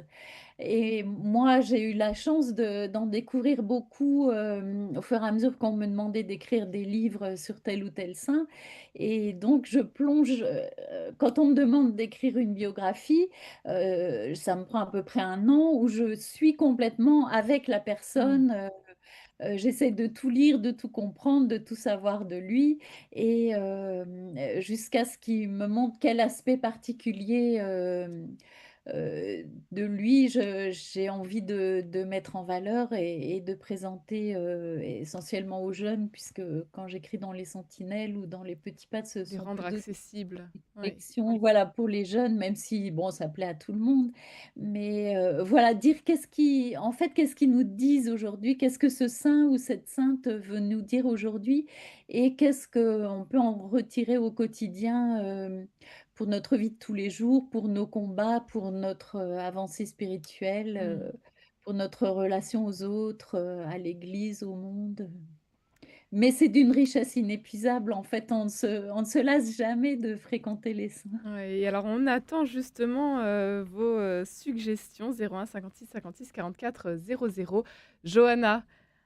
S5: Et moi, j'ai eu la chance d'en découvrir beaucoup au fur et à mesure qu'on me demandait d'écrire des livres sur tel ou tel saint. Et donc, je plonge, quand on me demande d'écrire une biographie, ça me prend à peu près un an où je suis complètement avec la
S2: Mmh.
S5: personne. J'essaie de tout lire, de tout comprendre, de tout savoir de lui, et jusqu'à ce qu'il me montre quel aspect particulier de lui, j'ai envie de mettre en valeur et de présenter essentiellement aux jeunes, puisque quand j'écris dans les Sentinelles ou dans les Petits Pas, ce
S2: Les
S5: sont
S2: rendre
S5: plutôt
S2: accessibles. Oui.
S5: réflexions, voilà, pour les jeunes, même si, bon, ça plaît à tout le monde. Mais voilà, dire qu'est-ce qu'ils nous disent aujourd'hui, qu'est-ce que ce saint ou cette sainte veut nous dire aujourd'hui, et qu'est-ce qu'on peut en retirer au quotidien pour notre vie de tous les jours, pour nos combats, pour notre avancée spirituelle, pour notre relation aux autres, à l'Église, au monde. Mais c'est d'une richesse inépuisable. En fait, on ne se lasse jamais de fréquenter les saints.
S2: Ouais, et alors on attend justement vos suggestions 01 56 56 44 00. Johanna,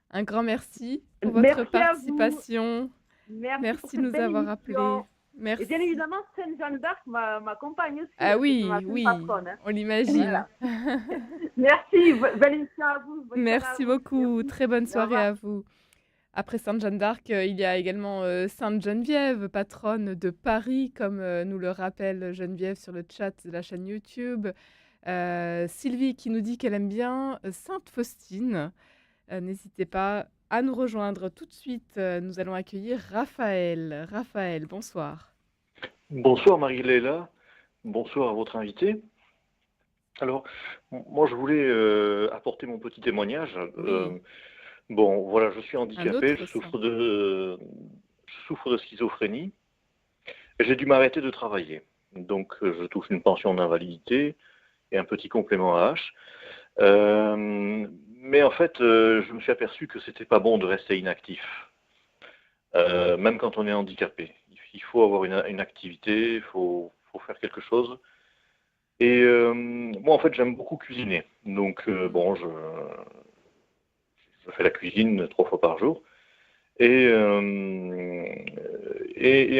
S2: un grand merci pour votre
S7: Merci à vous.
S2: participation.
S7: Merci pour
S2: Merci de
S7: cette
S2: nous
S7: belle
S2: avoir
S7: émission.
S2: appelés.
S7: Et
S2: Merci.
S7: bien évidemment, Sainte Jeanne d'Arc m'accompagne aussi.
S2: Ah
S7: Parce que c'est ma
S2: oui,
S7: sainte
S2: oui,
S7: patronne. Hein.
S2: on l'imagine.
S7: Voilà. Merci. Belle émission à vous. Bonne soirée à
S2: Merci
S7: vous.
S2: beaucoup.
S7: Merci.
S2: Très bonne
S7: Au
S2: soirée
S7: revoir.
S2: à vous. Après Sainte Jeanne d'Arc, il y a également Sainte Geneviève, patronne de Paris, comme nous le rappelle Geneviève sur le chat de la chaîne YouTube. Sylvie qui nous dit qu'elle aime bien Sainte Faustine. N'hésitez pas à nous rejoindre tout de suite. Nous allons accueillir Raphaël. Raphaël, bonsoir.
S8: Bonsoir Marie-Léla, bonsoir à votre invité. Alors, moi je voulais apporter mon petit témoignage.
S2: Oui.
S8: Bon, voilà, je suis
S2: Un
S8: handicapé,
S2: autre
S8: je
S2: saint.
S8: souffre de schizophrénie et j'ai dû m'arrêter de travailler. Donc, je touche une pension d'invalidité et un petit complément AH. Mais en fait, je me suis aperçu que c'était pas bon de rester inactif, même quand on est handicapé. Il faut avoir une activité, il faut faire quelque chose. Et moi, en fait, j'aime beaucoup cuisiner. Donc, bon, je fais la cuisine 3 fois par jour. Et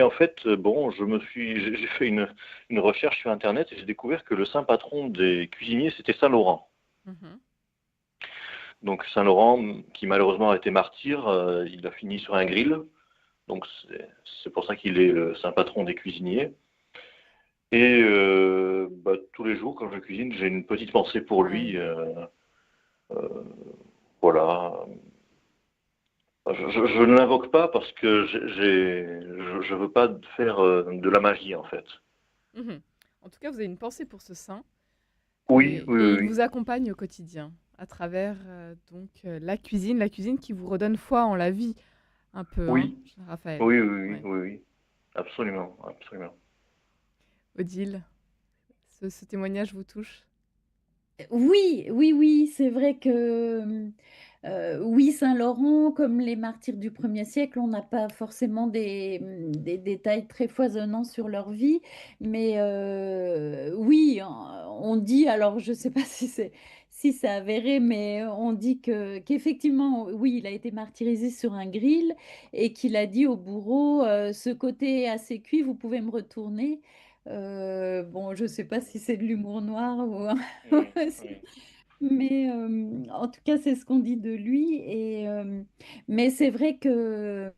S8: en fait, bon, j'ai fait une recherche sur Internet et j'ai découvert que le saint patron des cuisiniers, c'était Saint Laurent.
S2: Mhm.
S8: Donc, Saint Laurent, qui malheureusement a été martyr, il a fini sur un grill. Donc, c'est pour ça qu'il est le saint patron des cuisiniers. Et tous les jours, quand je cuisine, j'ai une petite pensée pour lui. Voilà. Je ne l'invoque pas parce que je veux pas faire de la magie, en fait.
S2: Mhm. En tout cas, vous avez une pensée pour ce saint.
S8: Oui, oui,
S2: et il
S8: oui.
S2: vous accompagne au quotidien à travers la cuisine qui vous redonne foi en la vie, un peu,
S8: Oui,
S2: Raphaël.
S8: oui, oui, oui,
S2: Ouais.
S8: oui, oui. Absolument, absolument.
S2: Odile, ce témoignage vous touche?
S5: Oui, oui, oui, c'est vrai que oui, Saint-Laurent, comme les martyrs du 1er siècle, on n'a pas forcément des détails très foisonnants sur leur vie, mais oui, on dit, alors je ne sais pas si c'est avéré, mais on dit qu'effectivement, oui, il a été martyrisé sur un grill et qu'il a dit au bourreau, ce côté est assez cuit, vous pouvez me retourner. Bon, je ne sais pas si c'est de l'humour noir ou mais en tout cas, c'est ce qu'on dit de lui. Mais c'est vrai que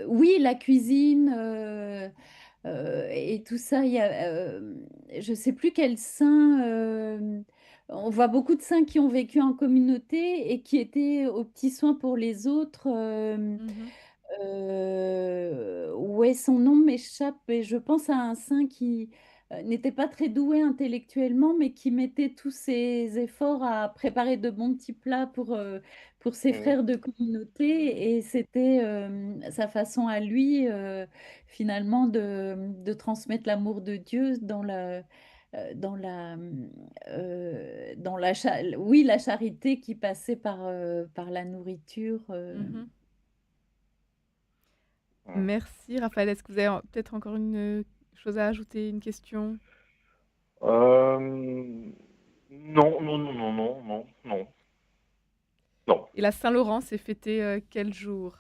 S5: oui, la cuisine et tout ça, je ne sais plus quel saint. On voit beaucoup de saints qui ont vécu en communauté et qui étaient aux petits soins pour les autres.
S2: Mhm.
S5: Ouais, son nom m'échappe et je pense à un saint qui n'était pas très doué intellectuellement, mais qui mettait tous ses efforts à préparer de bons petits plats pour ses frères de communauté. Et c'était sa façon à lui, finalement, de transmettre l'amour de Dieu oui, la charité qui passait par la nourriture.
S2: Mhm. Merci Raphaël. Est-ce que vous avez peut-être encore une chose à ajouter, une question?
S8: Non, non, non, non, non, non, non. Non.
S2: Et la Saint-Laurent, c'est fêté quel jour?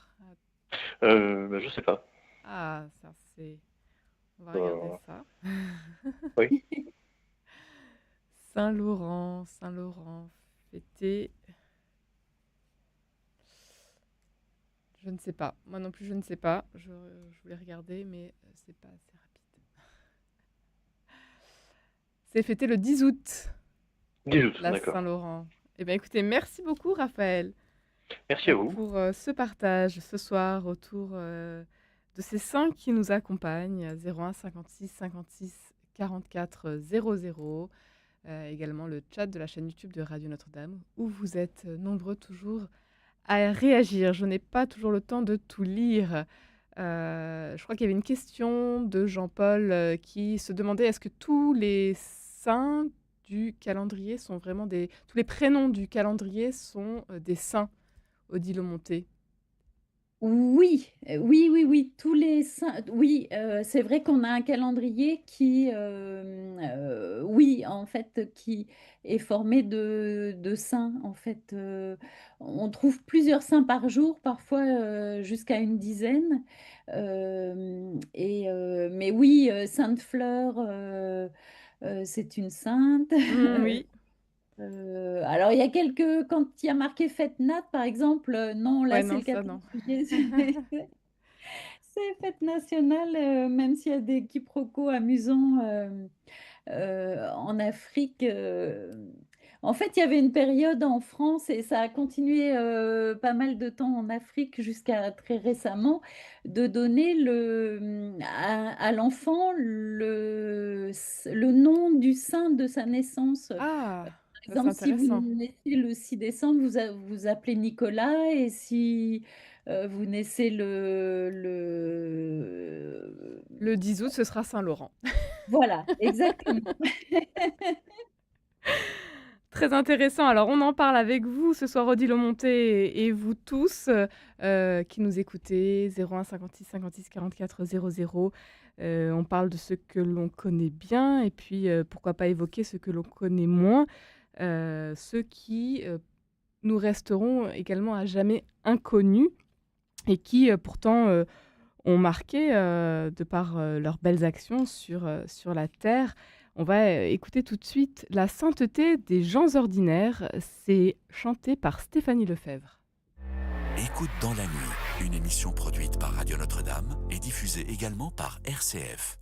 S8: Je sais pas.
S2: Ah, ça c'est... On va regarder ça.
S8: Oui.
S2: Saint-Laurent, fêté... Je ne sais pas. Moi non plus, je ne sais pas. Je voulais regarder, mais c'est pas assez rapide. C'est fêté le 10 août,
S8: 10 août,
S2: la
S8: d'accord.
S2: Saint-Laurent. Eh bien, écoutez, merci beaucoup, Raphaël,
S8: Merci à vous.
S2: pour ce partage ce soir autour de ces saints qui nous accompagnent, 01 56 56 44 00. Également le chat de la chaîne YouTube de Radio Notre-Dame, où vous êtes nombreux toujours à réagir. Je n'ai pas toujours le temps de tout lire. Je crois qu'il y avait une question de Jean-Paul qui se demandait est-ce que tous les saints du calendrier sont vraiment des... Tous les prénoms du calendrier sont des saints, Odile Monté.
S5: Oui, oui, tous les saints. Oui, c'est vrai qu'on a un calendrier qui, oui, en fait, qui est formé de saints. En fait, on trouve plusieurs saints par jour, parfois jusqu'à une dizaine. Mais oui, Sainte Fleur, c'est une sainte.
S2: Oui,
S5: Alors, il y a quand il y a marqué Fête Nat, par exemple, non, là,
S2: ouais,
S5: c'est
S2: non,
S5: le
S2: ça
S5: 14
S2: non.
S5: juillet, c'est fête nationale, même s'il y a des quiproquos amusants en Afrique. En fait, il y avait une période en France, et ça a continué pas mal de temps en Afrique jusqu'à très récemment, de donner à l'enfant le nom du saint de sa naissance.
S2: Ah,
S5: Par
S2: ça c'est
S5: exemple, si vous
S2: intéressant.
S5: naissez le 6 décembre, vous appelez Nicolas, et si vous naissez
S2: Le 10 août, ce sera Saint-Laurent.
S5: Voilà, exactement.
S2: Très intéressant. Alors, on en parle avec vous ce soir, Odile Monté, et vous tous qui nous écoutez, 01 56 56 44 00. On parle de ce que l'on connaît bien, et puis pourquoi pas évoquer ce que l'on connaît moins, ceux qui nous resteront également à jamais inconnus, et qui pourtant ont marqué, de par leurs belles actions sur la terre. On va écouter tout de suite La sainteté des gens ordinaires. C'est chanté par Stéphanie Lefebvre.
S1: Écoute dans la nuit, une émission produite par Radio Notre-Dame et diffusée également par RCF.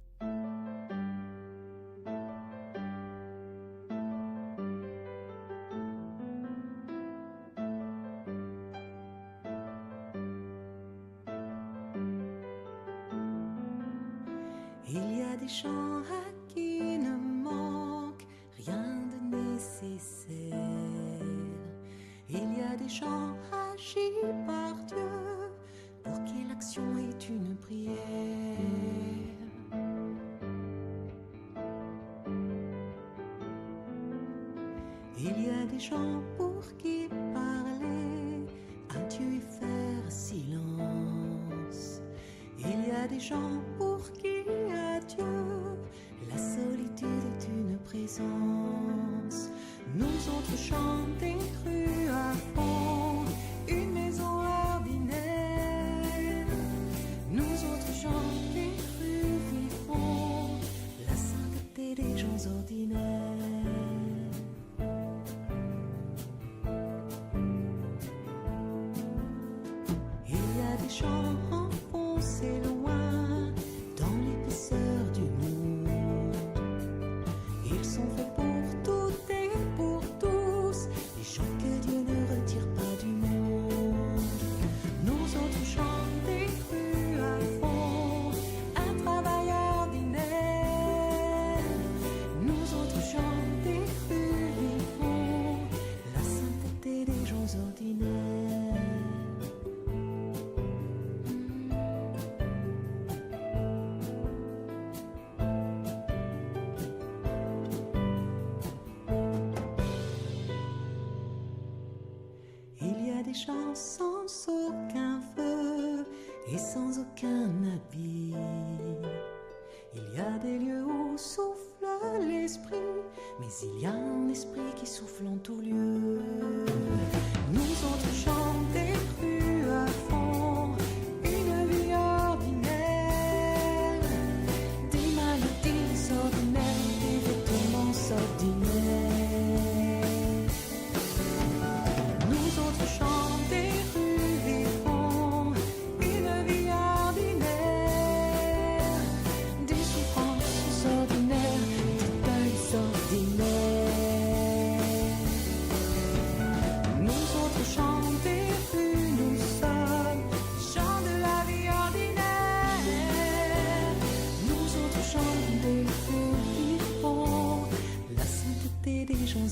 S9: Il y a des gens à qui ne manque rien de nécessaire. Il y a des gens agis par Dieu pour qui l'action est une prière. Il y a des gens pour qui parler à Dieu et faire silence. Il y a des gens pour qui à Dieu la solitude est une présence. Nous autres chants des crues à fond, une maison ordinaire. Nous autres chants des crues vivons la sainteté des gens ordinaires. Il y a des gens enfoncés loin dans l'épaisseur du monde. Ils sont faits pour toutes et pour tous, les gens que Dieu ne retire pas du monde. Nous autres chants des crues à fond, un travail ordinaire. Nous autres chants des crues vivons la sainteté des gens ordinaires. Il y a des gens sans aucun feu et sans aucun habit. Il y a des lieux où souffle l'esprit, mais il y a un esprit qui souffle en tout lieu. Nous autres chants des crues à fond, une vie ordinaire, des maladies ordinaires, des vêtements ordinaires. Nous autres chants des rues vivons une vie ordinaire, des souffrances ordinaires, des deuils ordinaires.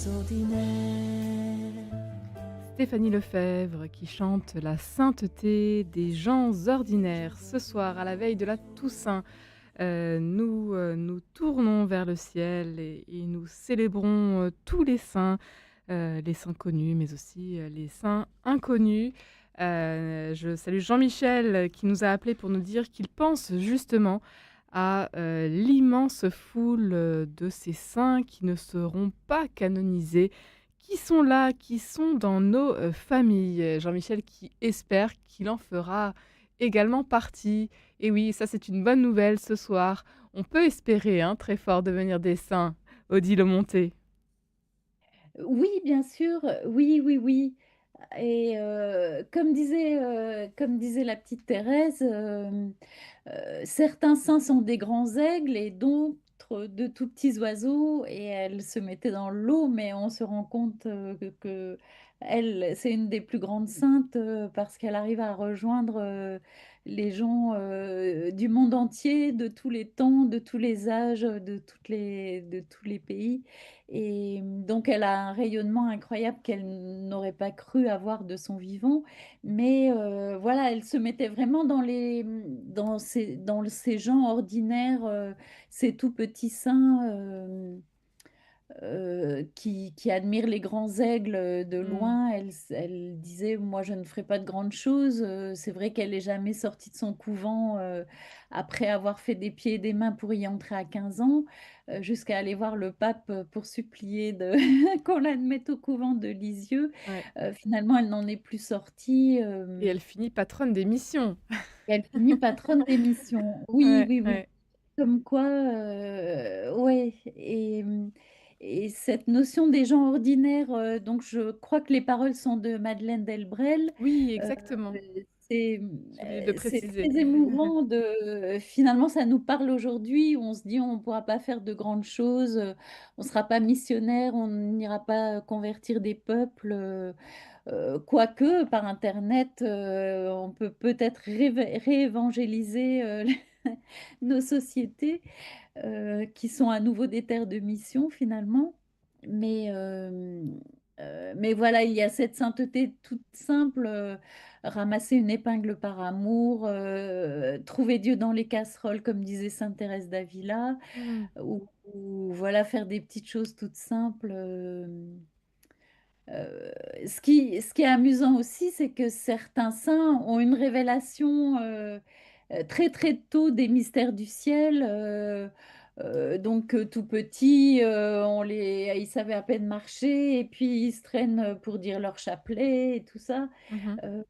S9: ordinaires.
S2: Stéphanie Lefebvre qui chante la sainteté des gens ordinaires. Ce soir, à la veille de la Toussaint, nous tournons vers le ciel et nous célébrons tous les saints connus, mais aussi les saints inconnus. Je salue Jean-Michel qui nous a appelé pour nous dire qu'il pense justement à l'immense foule de ces saints qui ne seront pas canonisés, qui sont là, qui sont dans nos familles. Jean-Michel qui espère qu'il en fera également partie. Et oui, ça c'est une bonne nouvelle ce soir. On peut espérer très fort devenir des saints, Odile Monté.
S5: Oui, bien sûr, oui, oui, oui. Et comme disait la petite Thérèse, certains saints sont des grands aigles et d'autres de tout petits oiseaux. Et elle se mettait dans l'eau, mais on se rend compte que elle, c'est une des plus grandes saintes parce qu'elle arrive à rejoindre les gens du monde entier, de tous les temps, de tous les âges, de tous les pays. Et donc, elle a un rayonnement incroyable qu'elle n'aurait pas cru avoir de son vivant. Mais voilà, elle se mettait vraiment dans ces gens ordinaires, ces tout petits saints qui admirent les grands aigles de loin. Elle disait, moi, je ne ferai pas de grandes choses. C'est vrai qu'elle n'est jamais sortie de son couvent après avoir fait des pieds et des mains pour y entrer à 15 ans, jusqu'à aller voir le pape pour supplier qu'on l'admette au couvent de Lisieux.
S2: Ouais.
S5: Finalement, elle n'en est plus sortie.
S2: Et elle finit patronne des missions.
S5: Elle finit patronne des missions. Oui,
S2: Ouais,
S5: oui, oui.
S2: ouais.
S5: Comme quoi, ouais. Et cette notion des gens ordinaires, donc je crois que les paroles sont de Madeleine Delbrel.
S2: Oui,
S5: Euh,
S2: exactement.
S5: c'est
S2: J'ai oublié de
S5: c'est
S2: préciser.
S5: très émouvant finalement, ça nous parle aujourd'hui, où on se dit on ne pourra pas faire de grandes choses, on ne sera pas missionnaire, on n'ira pas convertir des peuples. Quoique, par Internet, on peut peut-être réévangéliser nos sociétés qui sont à nouveau des terres de mission finalement. Mais, mais voilà, il y a cette sainteté toute simple, ramasser une épingle par amour, trouver Dieu dans les casseroles, comme disait Sainte Thérèse d'Avila,
S2: Mm.
S5: ou voilà, faire des petites choses toutes simples. Ce qui est amusant aussi, c'est que certains saints ont une révélation très très tôt des mystères du ciel. Donc tout petits, ils savaient à peine marcher et puis ils se traînent pour dire leur chapelet et tout ça.
S2: Mhm.
S5: Euh,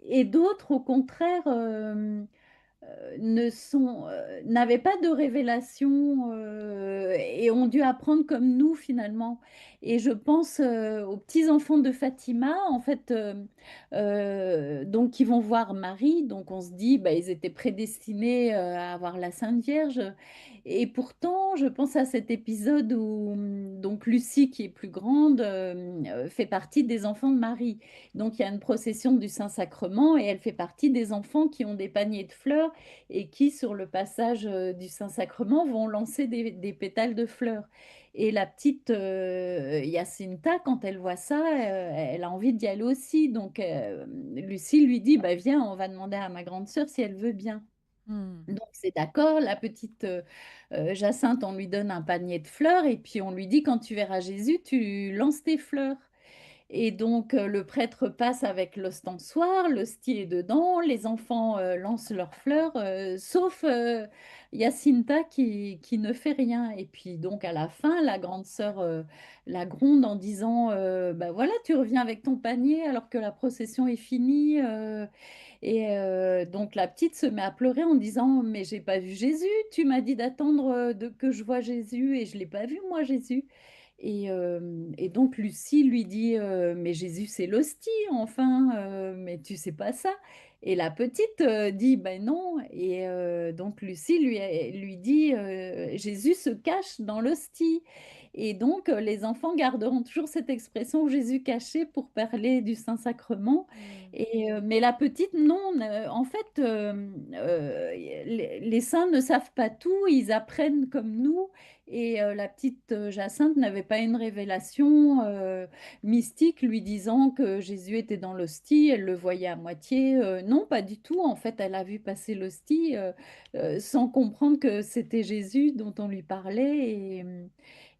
S5: et d'autres, au contraire, n'avaient pas de révélation et ont dû apprendre comme nous finalement. Et je pense aux petits enfants de Fatima, en fait, donc qui vont voir Marie. Donc on se dit, bah, ils étaient prédestinés à avoir la Sainte Vierge. Et pourtant, je pense à cet épisode où donc Lucie, qui est plus grande, fait partie des enfants de Marie. Donc il y a une procession du Saint-Sacrement et elle fait partie des enfants qui ont des paniers de fleurs et qui, sur le passage du Saint-Sacrement, vont lancer des pétales de fleurs. Et la petite Jacinta, quand elle voit ça, elle a envie d'y aller aussi. Donc Lucie lui dit, bah, viens, on va demander à ma grande sœur si elle veut bien.
S2: Mm.
S5: Donc c'est d'accord, la petite Jacinthe, on lui donne un panier de fleurs et puis on lui dit, quand tu verras Jésus, tu lances tes fleurs. Et donc, le prêtre passe avec l'ostensoir, l'hostie est dedans, les enfants lancent leurs fleurs, sauf Jacinta qui ne fait rien. Et puis, donc, à la fin, la grande sœur la gronde en disant bah voilà, tu reviens avec ton panier alors que la procession est finie. Et donc, la petite se met à pleurer en disant mais j'ai pas vu Jésus, tu m'as dit d'attendre que je vois Jésus et je l'ai pas vu, moi, Jésus. Et donc Lucie lui dit mais Jésus c'est l'hostie enfin mais tu sais pas ça et la petite dit ben non et donc Lucie lui dit Jésus se cache dans l'hostie et donc les enfants garderont toujours cette expression Jésus caché pour parler du Saint-Sacrement et mais la petite non en fait les saints ne savent pas tout, ils apprennent comme nous Et la petite Jacinthe n'avait pas une révélation mystique lui disant que Jésus était dans l'hostie, elle le voyait à moitié. Non, pas du tout. En fait, elle a vu passer l'hostie sans comprendre que c'était Jésus dont on lui parlait.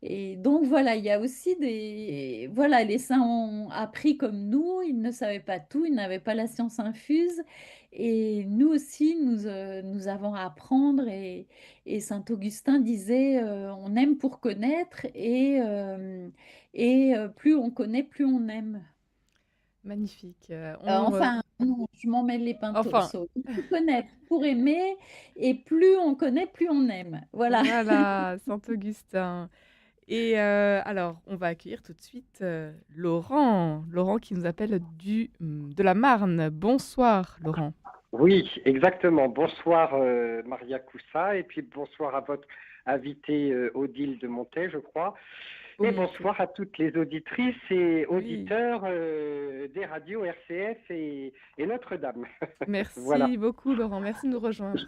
S5: Et donc voilà, il y a aussi des... Voilà, les saints ont appris comme nous, ils ne savaient pas tout, ils n'avaient pas la science infuse. Et nous aussi, nous avons à apprendre. Et Saint Augustin disait, on aime pour connaître et plus on connaît, plus on aime.
S2: Magnifique.
S5: Enfin, non, je m'en mêle les pinceaux.
S2: Enfin,
S5: Il faut connaître pour aimer et plus on connaît, plus on aime. Voilà.
S2: voilà, Saint-Augustin. Et alors, on va accueillir tout de suite Laurent. Laurent qui nous appelle de la Marne. Bonsoir, Laurent.
S10: Oui, exactement. Bonsoir Maria Coussa et puis bonsoir à votre invitée Odile de Montet, je crois.
S2: Oui.
S10: Et bonsoir à toutes les auditrices et auditeurs des radios RCF et Notre-Dame.
S2: Merci
S10: Voilà.
S2: beaucoup, Laurent. Merci de nous rejoindre.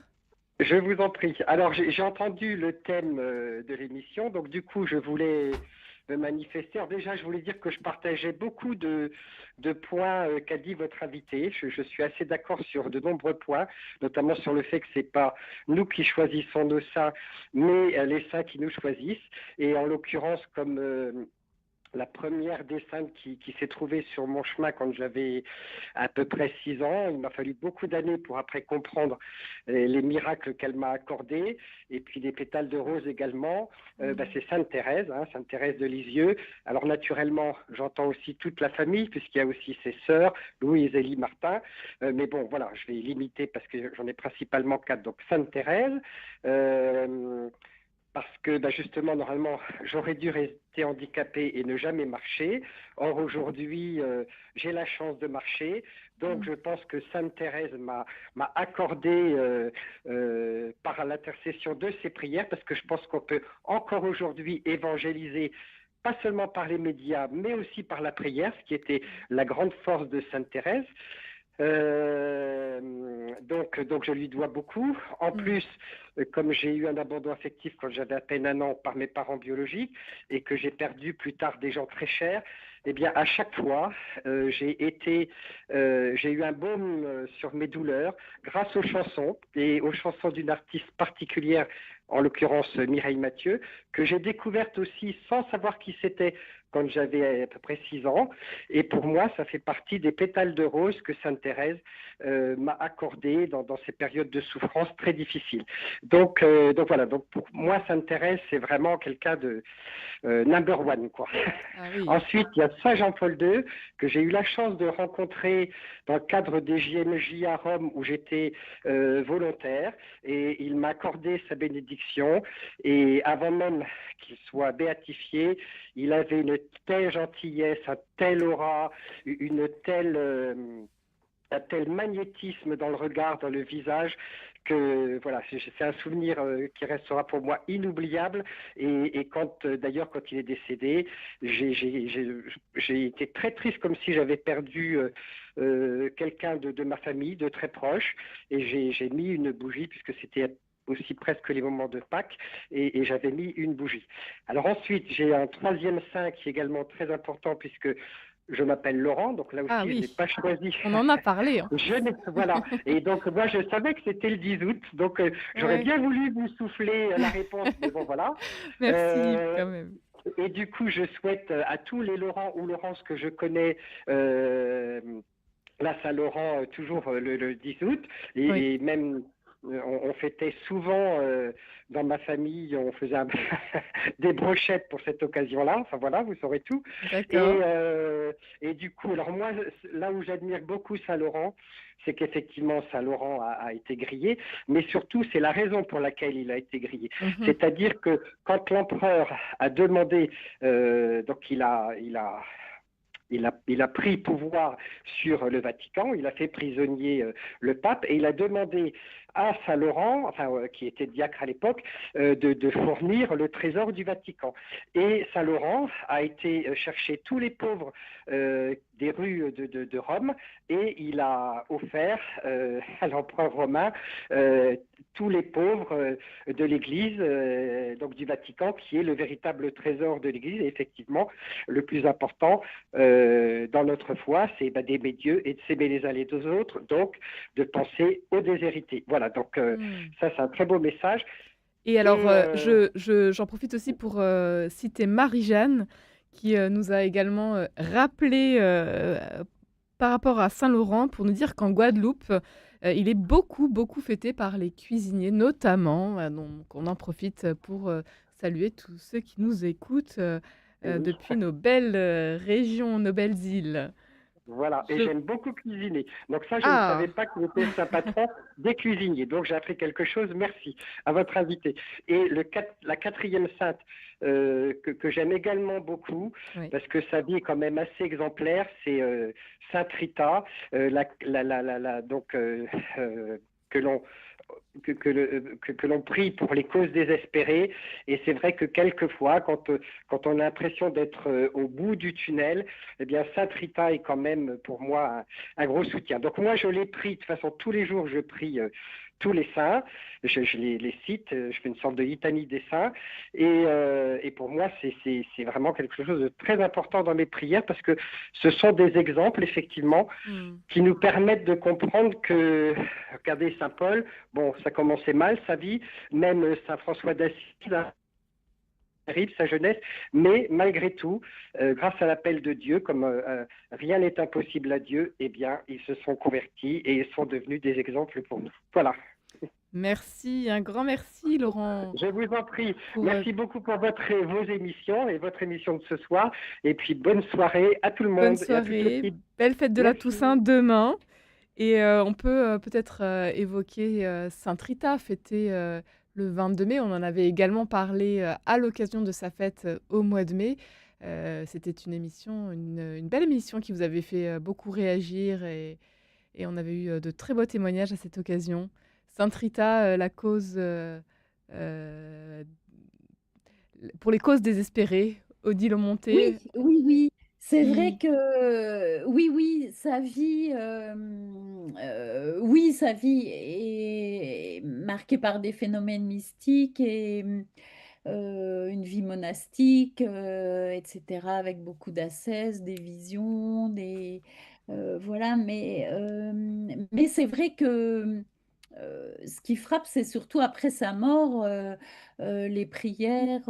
S10: Je vous en prie. Alors, j'ai entendu le thème de l'émission, donc du coup, je voulais me manifester. Alors déjà, je voulais dire que je partageais beaucoup de points qu'a dit votre invité. Je suis assez d'accord sur de nombreux points, notamment sur le fait que c'est pas nous qui choisissons nos saints, mais les saints qui nous choisissent. Et en l'occurrence, comme la première des saintes qui s'est trouvée sur mon chemin quand j'avais à peu près 6 ans. Il m'a fallu beaucoup d'années pour après comprendre les miracles qu'elle m'a accordés, et puis des pétales de rose également. C'est Sainte Thérèse, Sainte Thérèse de Lisieux. Alors naturellement, j'entends aussi toute la famille, puisqu'il y a aussi ses sœurs, Louise, Élie, Martin. Mais bon, voilà, je vais limiter parce que j'en ai principalement 4. Donc Sainte Thérèse... parce que justement, normalement, j'aurais dû rester handicapé et ne jamais marcher. Or, aujourd'hui, j'ai la chance de marcher. Donc, je pense que Sainte Thérèse m'a accordé par l'intercession de ses prières, parce que je pense qu'on peut encore aujourd'hui évangéliser, pas seulement par les médias, mais aussi par la prière, ce qui était la grande force de Sainte Thérèse. Donc je lui dois beaucoup. En plus, comme j'ai eu un abandon affectif quand j'avais à peine 1 an par mes parents biologiques et que j'ai perdu plus tard des gens très chers, eh bien à chaque fois, j'ai eu un baume sur mes douleurs grâce aux chansons et aux chansons d'une artiste particulière, en l'occurrence Mireille Mathieu, que j'ai découverte aussi sans savoir qui c'était quand j'avais à peu près 6 ans. Et pour moi, ça fait partie des pétales de rose que Sainte Thérèse m'a accordé dans ces périodes de souffrance très difficiles. Donc voilà, donc pour moi, Sainte Thérèse, c'est vraiment quelqu'un de number one, quoi.
S2: Ah oui.
S10: Ensuite, il y a Saint Jean-Paul II, que j'ai eu la chance de rencontrer dans le cadre des JMJ à Rome, où j'étais volontaire, et il m'a accordé sa bénédiction. Et avant même qu'il soit béatifié, il avait une telle gentillesse, un tel aura, un tel magnétisme dans le regard, dans le visage, que voilà, c'est un souvenir qui restera pour moi inoubliable. Et d'ailleurs, quand il est décédé, j'ai été très triste, comme si j'avais perdu quelqu'un de ma famille, de très proche. Et j'ai mis une bougie, puisque c'était aussi presque les moments de Pâques, et j'avais mis une bougie. Alors ensuite, j'ai un 3e saint qui est également très important, puisque je m'appelle Laurent, donc là aussi, je n'ai pas choisi.
S2: On en a parlé.
S10: Voilà. Et donc, moi, je savais que c'était le 10 août, donc j'aurais bien voulu vous souffler la réponse, mais bon, voilà.
S2: Merci, quand même.
S10: Et du coup, je souhaite à tous les Laurent ou Laurence que je connais, la Saint-Laurent, toujours le 10 août, et même... On fêtait souvent dans ma famille, on faisait des brochettes pour cette occasion-là. Enfin voilà, vous saurez tout. Et du coup, alors moi, là où j'admire beaucoup Saint-Laurent, c'est qu'effectivement Saint-Laurent a été grillé, mais surtout c'est la raison pour laquelle il a été grillé. C'est-à-dire que quand l'empereur a demandé, donc il a pris pouvoir sur le Vatican, il a fait prisonnier le pape, et il a demandé à Saint-Laurent, enfin, qui était diacre à l'époque, de fournir le trésor du Vatican. Et Saint-Laurent a été chercher tous les pauvres des rues de Rome et il a offert à l'empereur romain tous les pauvres de l'Église, donc du Vatican, qui est le véritable trésor de l'Église. Et effectivement, le plus important dans notre foi, c'est d'aimer Dieu et de s'aimer les uns les autres, donc de penser aux déshérités. Voilà, donc ça c'est un très beau message.
S2: Et alors, j'en profite aussi pour citer Marie-Jeanne, qui nous a également rappelé par rapport à Saint-Laurent pour nous dire qu'en Guadeloupe, il est beaucoup fêté par les cuisiniers, notamment. Donc, on en profite pour saluer tous ceux qui nous écoutent depuis nos belles régions, nos belles îles.
S10: Voilà, et j'aime beaucoup cuisiner. Donc ça, je ne savais pas qu'il était un patron des cuisiniers. Donc j'ai appris quelque chose, merci à votre invité. Et la quatrième sainte que j'aime également beaucoup, parce que sa vie est quand même assez exemplaire, c'est Sainte Rita, que l'on prie pour les causes désespérées. Et c'est vrai que quelquefois, quand on a l'impression d'être au bout du tunnel, eh bien, Sainte Rita est quand même pour moi un gros soutien. Donc moi, je les prie, de toute façon, tous les jours, je prie tous les saints, je les cite, je fais une sorte de litanie des saints, et pour moi c'est vraiment quelque chose de très important dans mes prières, parce que ce sont des exemples effectivement qui nous permettent de comprendre que, regardez Saint Paul, bon ça commençait mal sa vie, même Saint François d'Assise, terrible sa jeunesse, mais malgré tout, grâce à l'appel de Dieu, comme rien n'est impossible à Dieu, eh bien, ils se sont convertis et ils sont devenus des exemples pour nous. Voilà.
S2: Merci, un grand merci Laurent.
S10: Je vous en prie. Merci beaucoup pour vos émissions et votre émission de ce soir. Et puis bonne soirée à tout le monde.
S2: Bonne soirée, belle fête de la Toussaint demain. Et on peut peut-être évoquer Sainte Rita, fêtée le 22 mai. On en avait également parlé à l'occasion de sa fête au mois de mai. C'était une belle émission qui vous avait fait beaucoup réagir et on avait eu de très beaux témoignages à cette occasion. Sainte Rita, la cause pour les causes désespérées, Odile Aumonté.
S5: Oui. C'est vrai que sa vie est marquée par des phénomènes mystiques et une vie monastique, etc., avec beaucoup d'ascèses, des visions, voilà. Mais c'est vrai que ce qui frappe, c'est surtout après sa mort, les prières,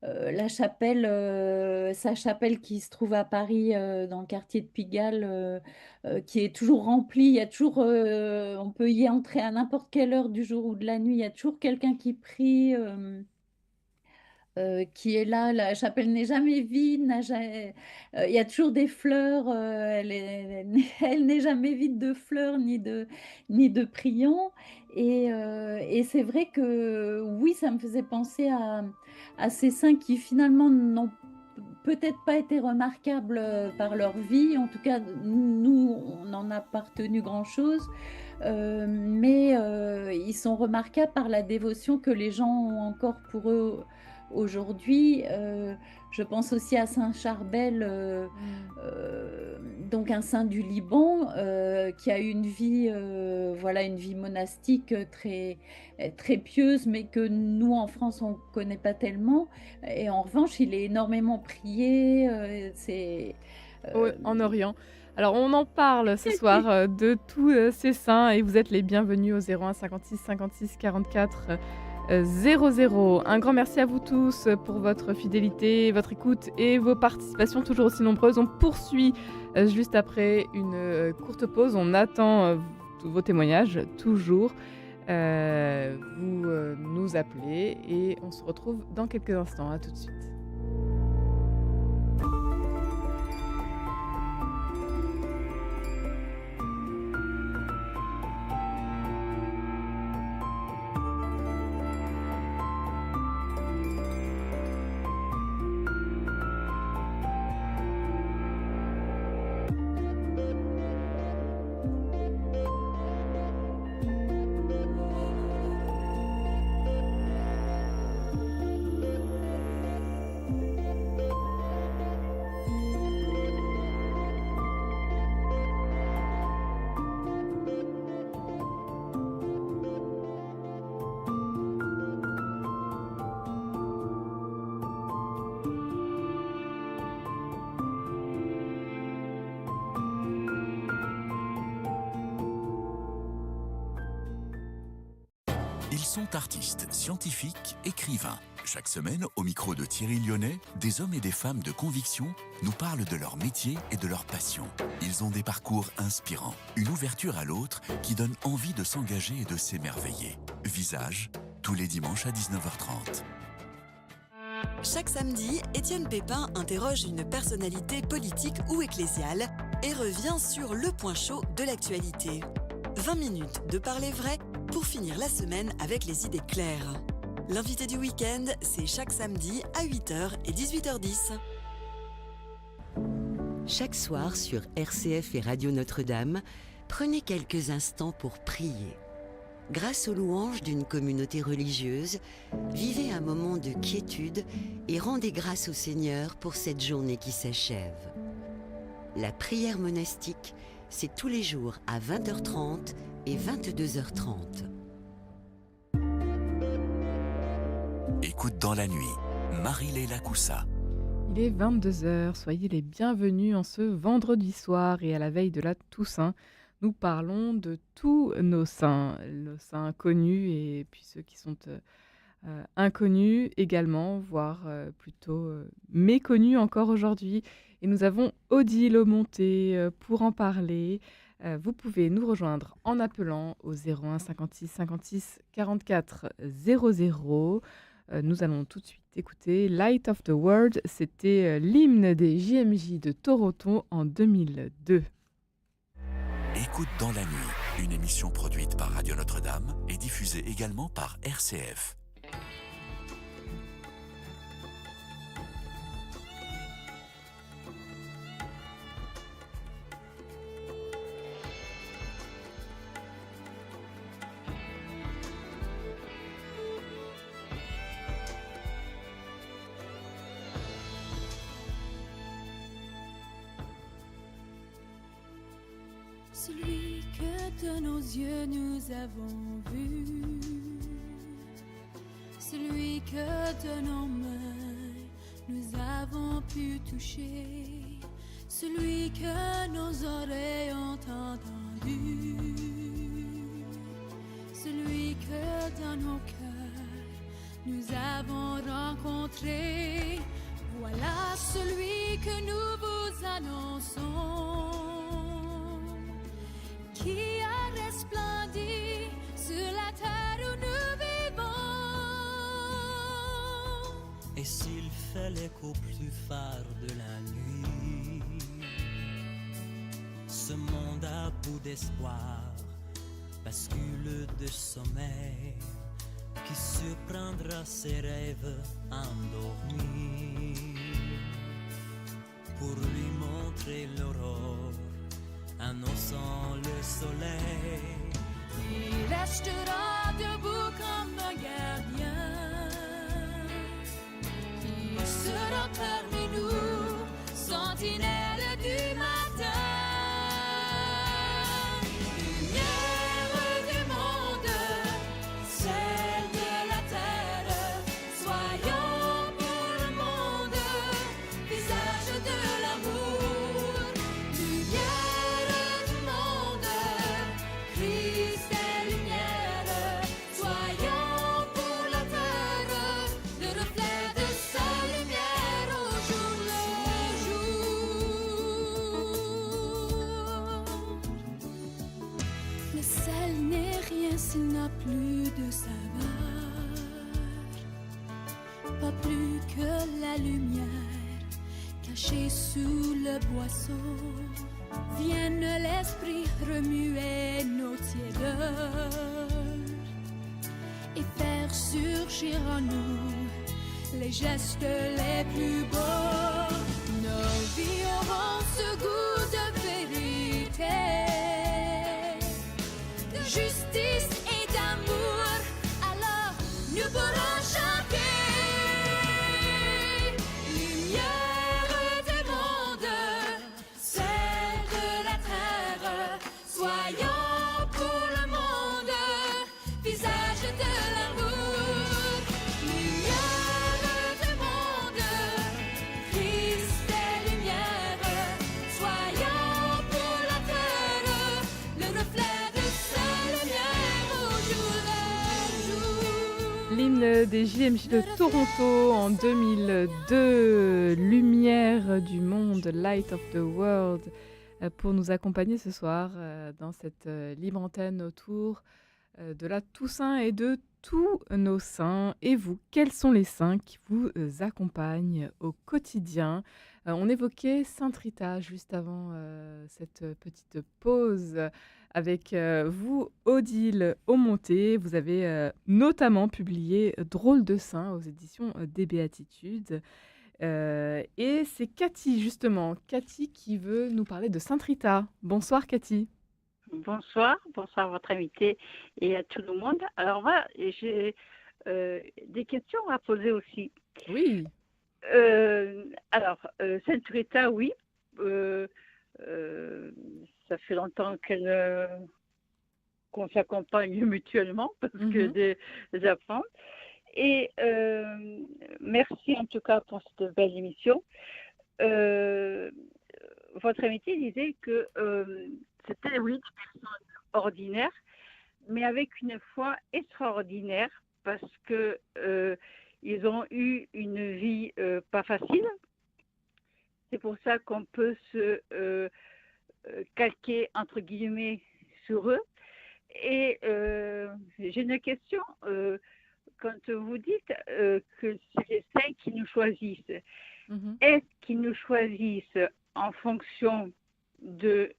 S5: sa chapelle qui se trouve à Paris, dans le quartier de Pigalle, qui est toujours remplie. Il y a toujours, on peut y entrer à n'importe quelle heure du jour ou de la nuit. Il y a toujours quelqu'un qui prie. Qui est là, la chapelle n'est jamais vide, il y a toujours des fleurs, elle n'est jamais vide de fleurs ni de priants. Et c'est vrai que oui, ça me faisait penser à ces saints qui finalement n'ont peut-être pas été remarquables par leur vie. En tout cas, nous, on n'en a pas retenu grand-chose. Mais ils sont remarquables par la dévotion que les gens ont encore pour eux aujourd'hui. Je pense aussi à Saint Charbel, donc un saint du Liban, qui a eu une vie monastique très, très pieuse, mais que nous en France on connaît pas tellement. Et en revanche, il est énormément prié.
S2: En Orient. Alors on en parle ce soir de tous ces saints et vous êtes les bienvenus au 01 56 56 44 00. Un grand merci à vous tous pour votre fidélité, votre écoute et vos participations toujours aussi nombreuses. On poursuit juste après une courte pause. On attend vos témoignages toujours. Vous nous appelez et on se retrouve dans quelques instants. À tout de suite.
S1: sont artistes, scientifiques, écrivains. Chaque semaine, au micro de Thierry Lyonnais, des hommes et des femmes de conviction nous parlent de leur métier et de leur passion. Ils ont des parcours inspirants, une ouverture à l'autre qui donne envie de s'engager et de s'émerveiller. Visage, tous les dimanches à 19h30.
S3: Chaque samedi, Étienne Pépin interroge une personnalité politique ou ecclésiale et revient sur le point chaud de l'actualité. 20 minutes de parler vrai pour finir la semaine avec les idées claires. L'invité du week-end, c'est chaque samedi à 8h et 18h10.
S11: Chaque soir sur RCF et Radio Notre-Dame, prenez quelques instants pour prier. Grâce aux louanges d'une communauté religieuse, vivez un moment de quiétude et rendez grâce au Seigneur pour cette journée qui s'achève. La prière monastique, c'est tous les jours à 20h30 et 22h30.
S1: Écoute dans la nuit, Marie-Léla Coussa.
S2: Il est 22h, soyez les bienvenus en ce vendredi soir et à la veille de la Toussaint. Nous parlons de tous nos saints connus et puis ceux qui sont inconnus également, voire plutôt méconnus encore aujourd'hui. Et nous avons Odile Aumonté pour en parler. Vous pouvez nous rejoindre en appelant au 01 56 56 44 00. Nous allons tout de suite écouter Light of the World. C'était l'hymne des JMJ de Toronto en 2002.
S1: Écoute dans la nuit, une émission produite par Radio Notre-Dame et diffusée également par RCF.
S6: Celui que de nos yeux nous avons vu, celui que de nos mains nous avons pu toucher, celui que nos oreilles ont entendu, celui que dans nos cœurs nous avons rencontré. Voilà celui que nous vous annonçons, qui a resplendi sur la terre où nous vivons.
S12: Et s'il fait l'écho plus phare de la nuit, ce monde à bout d'espoir bascule de sommeil, qui surprendra ses rêves endormis, pour lui montrer l'aurore annonçant le soleil.
S6: Il restera debout comme un gardien, qui sera parmi nous, sentinelle du matin. Lumière du monde, celle de la terre, soyons pour le monde, visage de l'amour. Lumière du monde, Christ est lumière, soyons pour la terre, le reflet de sa lumière au jour le jour. Le sel n'est rien s'il n'a plus de saveur, pas plus que la lumière cachée sous le boisseau. Vienne l'esprit remuer nos tiédeurs et faire surgir en nous les gestes les plus beaux. Nos vies auront ce goût de vérité, de justice et d'amour, alors nous pourrons chanter. Lumière du monde, celle de la terre, soyons pour le monde, visage de l'amour. Lumière du monde, Christ est lumière, soyons pour la terre, le reflet de sa lumière
S2: Caroline des JMJ de Toronto en 2002, Lumière du monde, Light of the World, pour nous accompagner ce soir dans cette libre antenne autour de la Toussaint et de tous nos saints. Et vous, quels sont les saints qui vous accompagnent au quotidien? On évoquait Sainte Rita juste avant cette petite pause avec vous, Odile Aumonté. Vous avez notamment publié Drôle de saint aux éditions des Béatitudes. Et c'est Cathy, justement, Cathy qui veut nous parler de Sainte Rita. Bonsoir Cathy.
S13: Bonsoir à votre invité et à tout le monde. Alors voilà, j'ai des questions à poser aussi.
S2: Oui.
S13: Alors, Sainte Rita, oui. Ça fait longtemps qu'on s'accompagne mutuellement parce que des apprendre. Et merci en tout cas pour cette belle émission. Votre invité disait que c'était, oui, des personnes ordinaires, mais avec une foi extraordinaire parce que ils ont eu une vie pas facile. C'est pour ça qu'on peut se calquer, entre guillemets, sur eux. Et j'ai une question. Quand vous dites que c'est les saints qui nous choisissent, est-ce qu'ils nous choisissent en fonction de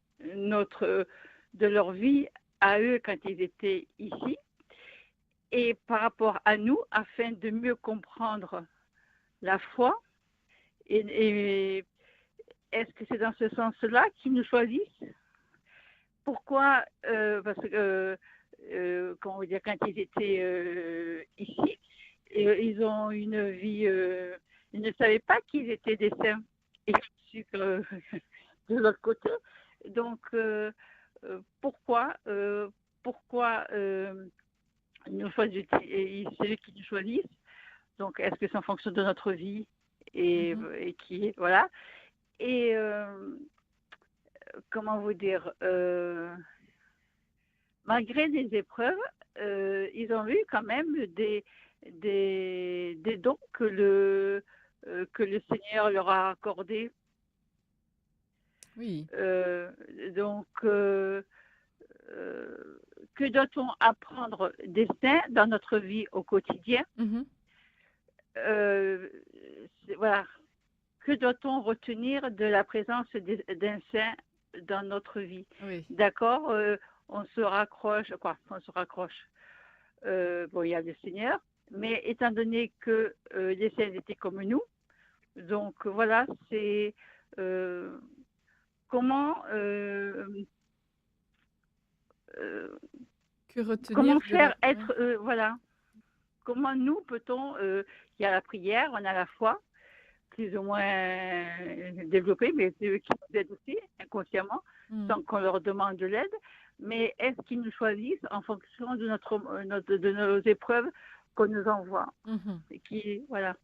S13: leur vie à eux quand ils étaient ici et par rapport à nous afin de mieux comprendre la foi et est-ce que c'est dans ce sens-là qu'ils nous choisissent? Pourquoi? Parce que quand ils étaient ici, ils ont une vie, ils ne savaient pas qu'ils étaient des saints et de l'autre côté. Donc, pourquoi nous choisissent, c'est eux qui nous choisissent? Donc, est-ce que c'est en fonction de notre vie et qui voilà. Et comment vous dire, malgré les épreuves, ils ont eu quand même des dons que le Seigneur leur a accordés.
S2: Oui.
S13: Donc, que doit-on apprendre des saints dans notre vie au quotidien? Voilà. Que doit-on retenir de la présence d'un saint dans notre vie?
S2: Oui.
S13: D'accord, on se raccroche. Bon, il y a le Seigneur, mais étant donné que les saints étaient comme nous, donc voilà, c'est comment
S2: que retenir
S13: comment
S2: de
S13: faire
S2: la...
S13: être voilà. Comment nous peut-on il y a la prière, on a la foi plus ou moins développée, mais c'est eux qui nous aident aussi inconsciemment, sans qu'on leur demande de l'aide. Mais est-ce qu'ils nous choisissent en fonction de de nos épreuves qu'on nous envoie? Et voilà.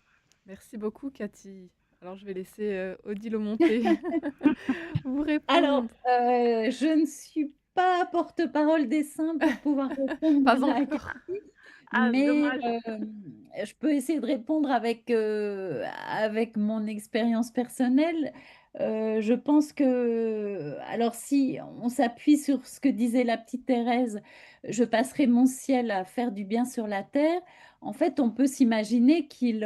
S2: Merci beaucoup, Cathy. Alors, je vais laisser Odile Aumonté vous répondre.
S5: Alors, je ne suis pas porte-parole des saints pour pouvoir répondre
S2: Pas
S5: à
S2: encore.
S5: Cathy,
S13: Ah,
S5: mais
S13: dommage.
S5: je peux essayer de répondre avec mon expérience personnelle. Je pense que, alors si on s'appuie sur ce que disait la petite Thérèse, je passerai mon ciel à faire du bien sur la terre. En fait, on peut s'imaginer qu'il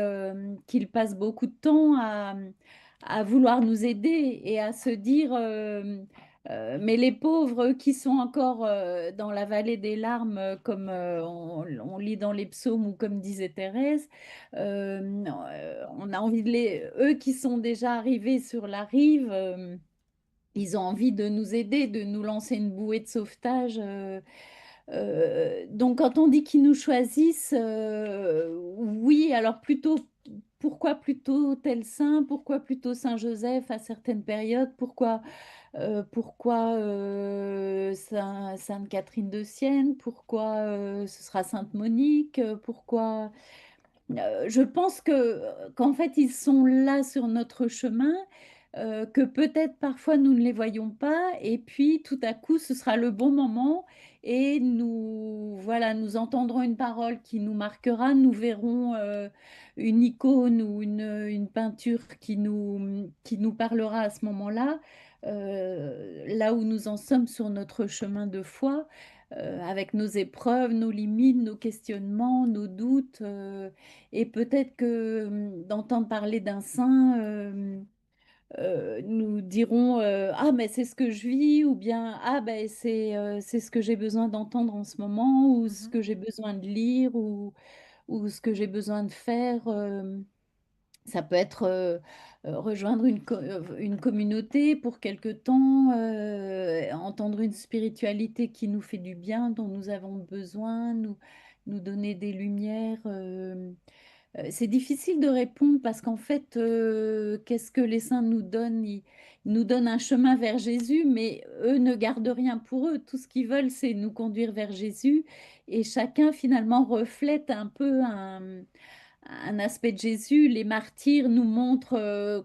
S5: passe beaucoup de temps à vouloir nous aider et à se dire, mais les pauvres qui sont encore dans la vallée des larmes, comme on lit dans les psaumes ou comme disait Thérèse, on a envie eux qui sont déjà arrivés sur la rive, ils ont envie de nous aider, de nous lancer une bouée de sauvetage. Donc quand on dit qu'ils nous choisissent, oui, alors pourquoi plutôt tel saint? Pourquoi plutôt Saint Joseph à certaines périodes? Pourquoi Sainte Catherine de Sienne? Pourquoi ce sera Sainte Monique? Pourquoi je pense qu'en fait, ils sont là sur notre chemin, que peut-être parfois nous ne les voyons pas, et puis tout à coup, ce sera le bon moment, et nous entendrons une parole qui nous marquera, nous verrons une icône ou une peinture qui nous parlera à ce moment-là, là où nous en sommes sur notre chemin de foi, avec nos épreuves, nos limites, nos questionnements, nos doutes, et peut-être que d'entendre parler d'un saint, nous dirons ah, mais c'est ce que je vis, ou bien ah, ben c'est ce que j'ai besoin d'entendre en ce moment, ou ce que j'ai besoin de lire, ou ce que j'ai besoin de faire. Ça peut être rejoindre une communauté pour quelque temps, entendre une spiritualité qui nous fait du bien, dont nous avons besoin, nous donner des lumières. C'est difficile de répondre parce qu'en fait, qu'est-ce que les saints nous donnent? Ils nous donnent un chemin vers Jésus, mais eux ne gardent rien pour eux. Tout ce qu'ils veulent, c'est nous conduire vers Jésus, et chacun finalement reflète un peu un aspect de Jésus. Les martyrs nous montrent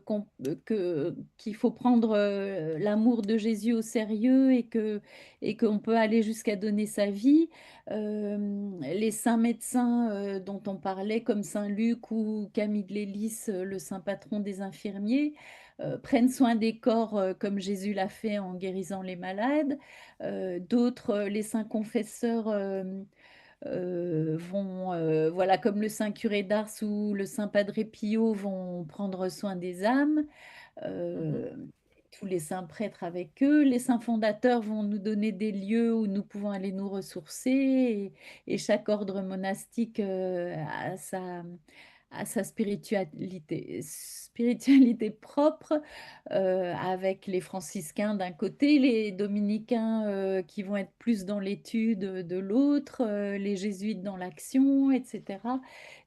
S5: qu'il faut prendre l'amour de Jésus au sérieux, et qu'on peut aller jusqu'à donner sa vie. Les saints médecins dont on parlait, comme Saint Luc ou Camille de Lélis, le saint patron des infirmiers, prennent soin des corps comme Jésus l'a fait en guérissant les malades. D'autres, les saints confesseurs, voilà, comme le saint curé d'Ars ou le saint Padre Pio, vont prendre soin des âmes. Euh, Tous les saints prêtres avec eux. Les saints fondateurs vont nous donner des lieux où nous pouvons aller nous ressourcer, et chaque ordre monastique a sa spiritualité propre, avec les franciscains d'un côté, les dominicains qui vont être plus dans l'étude de l'autre, les jésuites dans l'action, etc.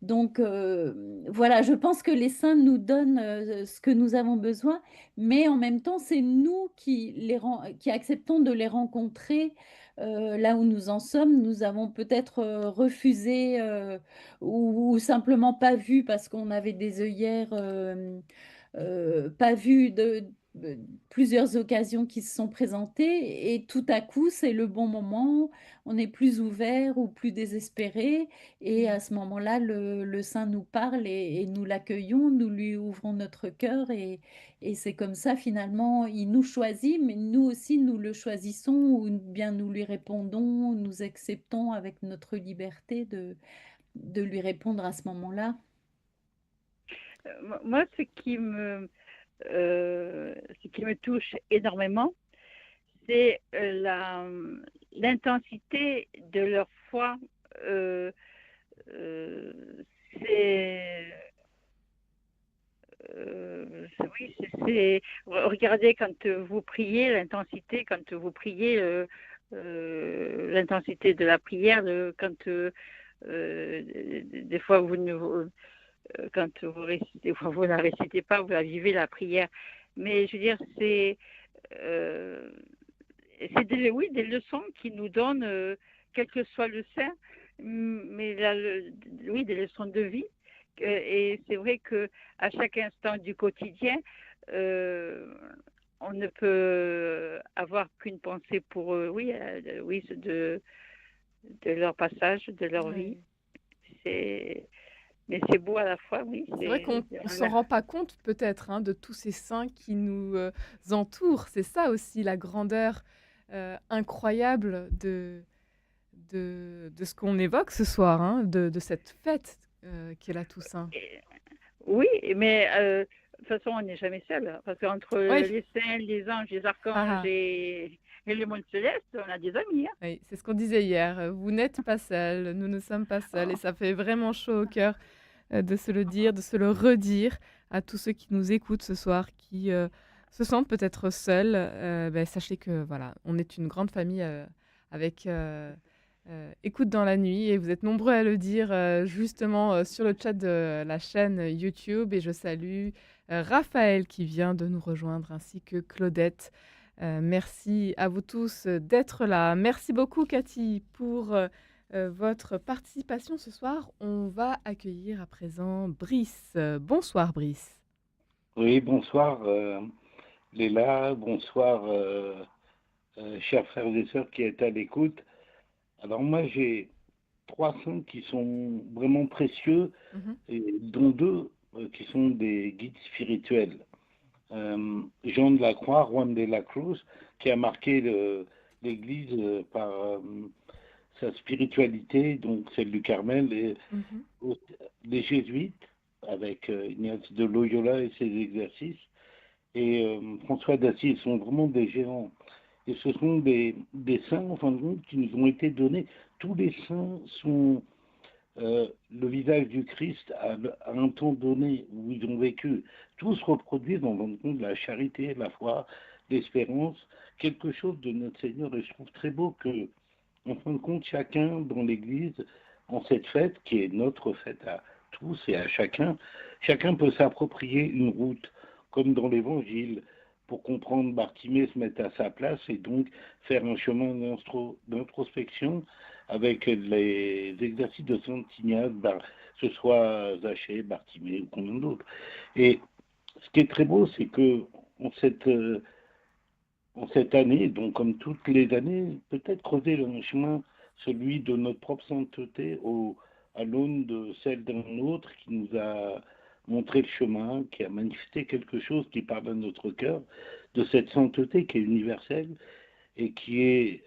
S5: Donc voilà, je pense que les saints nous donnent ce que nous avons besoin, mais en même temps, c'est nous qui acceptons de les rencontrer là où nous en sommes. Nous avons peut-être refusé, ou simplement pas vu parce qu'on avait des œillères, pas vu de plusieurs occasions qui se sont présentées, et tout à coup, c'est le bon moment, on est plus ouvert ou plus désespéré, et à ce moment-là, le Saint nous parle, et nous l'accueillons, nous lui ouvrons notre cœur, et c'est comme ça, finalement, il nous choisit, mais nous aussi, nous le choisissons, ou bien nous lui répondons, nous acceptons avec notre liberté de lui répondre à ce moment-là.
S13: Moi, ce qui me touche énormément, c'est l'intensité de leur foi. Regardez quand vous priez, l'intensité, quand vous priez, l'intensité de la prière, quand des fois quand vous ne la récitez pas, vous la vivez, la prière. Mais je veux dire, c'est des leçons qui nous donnent, quel que soit le saint, mais des leçons de vie. Et c'est vrai qu'à chaque instant du quotidien, on ne peut avoir qu'une pensée pour eux, de leur passage, de leur vie. Mais c'est beau à la fois, oui.
S2: C'est vrai qu'on ne s'en rend pas compte peut-être de tous ces saints qui nous entourent. C'est ça aussi la grandeur incroyable de ce qu'on évoque ce soir, de cette fête qui est la Toussaint.
S13: Oui, mais de toute façon, on n'est jamais seul. Parce qu'entre les saints, les anges, les archanges et le monde céleste, on a des amis.
S2: Oui, c'est ce qu'on disait hier. Vous n'êtes pas seuls, nous ne sommes pas seuls. Et ça fait vraiment chaud au cœur de se le dire, de se le redire à tous ceux qui nous écoutent ce soir, qui se sentent peut-être seuls. Sachez que voilà, on est une grande famille avec Écoute dans la nuit, et vous êtes nombreux à le dire justement sur le chat de la chaîne YouTube. Et je salue Raphaël qui vient de nous rejoindre, ainsi que Claudette. Merci à vous tous d'être là. Merci beaucoup Cathy pour votre participation ce soir. On va accueillir à présent Brice. Bonsoir Brice.
S14: Oui, bonsoir Léla, bonsoir chers frères et sœurs qui êtes à l'écoute. Alors moi, j'ai 3 saints qui sont vraiment précieux,
S2: Mhm.
S14: et dont 2 qui sont des guides spirituels. Jean de la Croix, Juan de la Cruz, qui a marqué l'Église par sa spiritualité, donc celle du Carmel, et
S2: Mhm.
S14: les jésuites, avec Ignace de Loyola et ses exercices, et François d'Assise sont vraiment des géants. Et ce sont des saints, en fin de compte, qui nous ont été donnés. Tous les saints sont le visage du Christ à un temps donné où ils ont vécu. Tous reproduisent, en fin de compte, la charité, la foi, l'espérance, quelque chose de notre Seigneur. Et je trouve très beau que, en fin de compte, chacun dans l'Église, en cette fête, qui est notre fête à tous et à chacun, chacun peut s'approprier une route, comme dans l'Évangile, pour comprendre Bartimée, se mettre à sa place et donc faire un chemin d'introspection avec les exercices de Saint Ignace, ce soit Zachée, Bartimée ou combien d'autres. Et ce qui est très beau, c'est que en cette année, donc comme toutes les années, peut-être creuser le chemin, celui de notre propre sainteté, à l'aune de celle d'un autre qui nous a montré le chemin, qui a manifesté quelque chose qui parle à notre cœur, de cette sainteté qui est universelle et qui est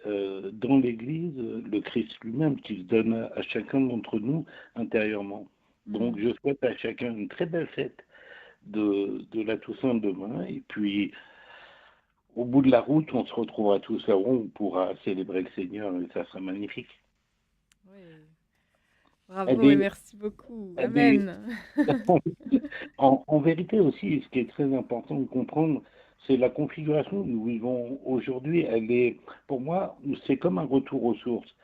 S14: dans l'Église, le Christ lui-même, qui se donne à chacun d'entre nous intérieurement. Donc je souhaite à chacun une très belle fête de la Toussaint demain, et puis au bout de la route, on se retrouvera tous là où on pourra célébrer le Seigneur, et ça sera magnifique.
S2: Oui. Bravo et merci beaucoup. Amen.
S14: En vérité aussi, ce qui est très important de comprendre, c'est la configuration que nous vivons aujourd'hui. Elle est, pour moi, c'est comme un retour aux sources.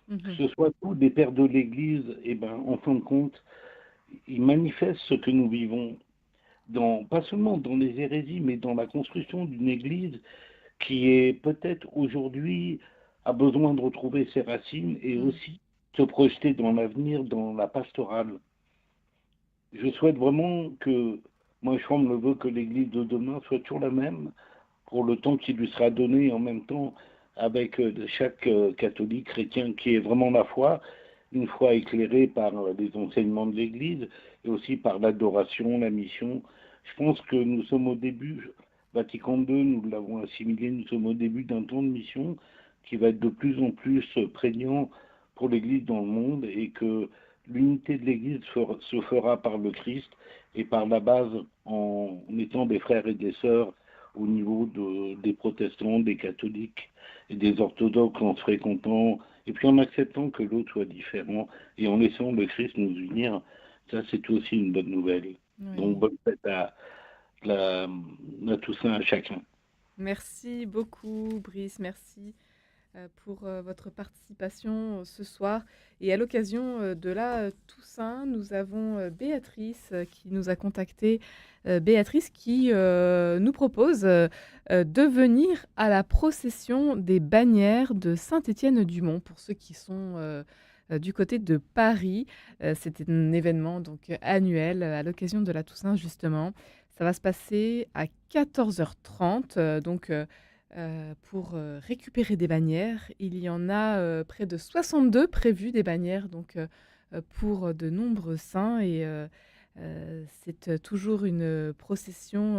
S14: Que ce soit tous des pères de l'Église, et ben, en fin de compte, ils manifestent ce que nous vivons, pas seulement dans les hérésies, mais dans la construction d'une Église qui est peut-être aujourd'hui a besoin de retrouver ses racines et aussi se projeter dans l'avenir, dans la pastorale. Je souhaite vraiment que, moi je forme le vœu que l'Église de demain soit toujours la même pour le temps qui lui sera donné, en même temps avec chaque catholique chrétien qui est vraiment la foi, une foi éclairée par les enseignements de l'Église et aussi par l'adoration, la mission. Je pense que nous sommes au début, Vatican II, nous l'avons assimilé, nous sommes au début d'un temps de mission qui va être de plus en plus prégnant pour l'Église dans le monde, et que l'unité de l'Église se fera par le Christ et par la base en étant des frères et des sœurs au niveau des protestants, des catholiques et des orthodoxes, en se fréquentant et puis en acceptant que l'autre soit différent et en laissant le Christ nous unir. Ça, c'est aussi une bonne nouvelle. Oui. Donc, bonne fête à Toussaint à chacun.
S2: Merci beaucoup, Brice. Merci pour votre participation ce soir. Et à l'occasion de la Toussaint, nous avons Béatrice qui nous a contacté. Béatrice qui nous propose de venir à la procession des bannières de Saint-Étienne-du-Mont. Pour ceux qui sont du côté de Paris, c'est un événement donc annuel à l'occasion de la Toussaint justement. Ça va se passer à 14h30, pour récupérer des bannières. Il y en a près de 62 prévues, des bannières donc, pour de nombreux saints. Et c'est toujours une procession,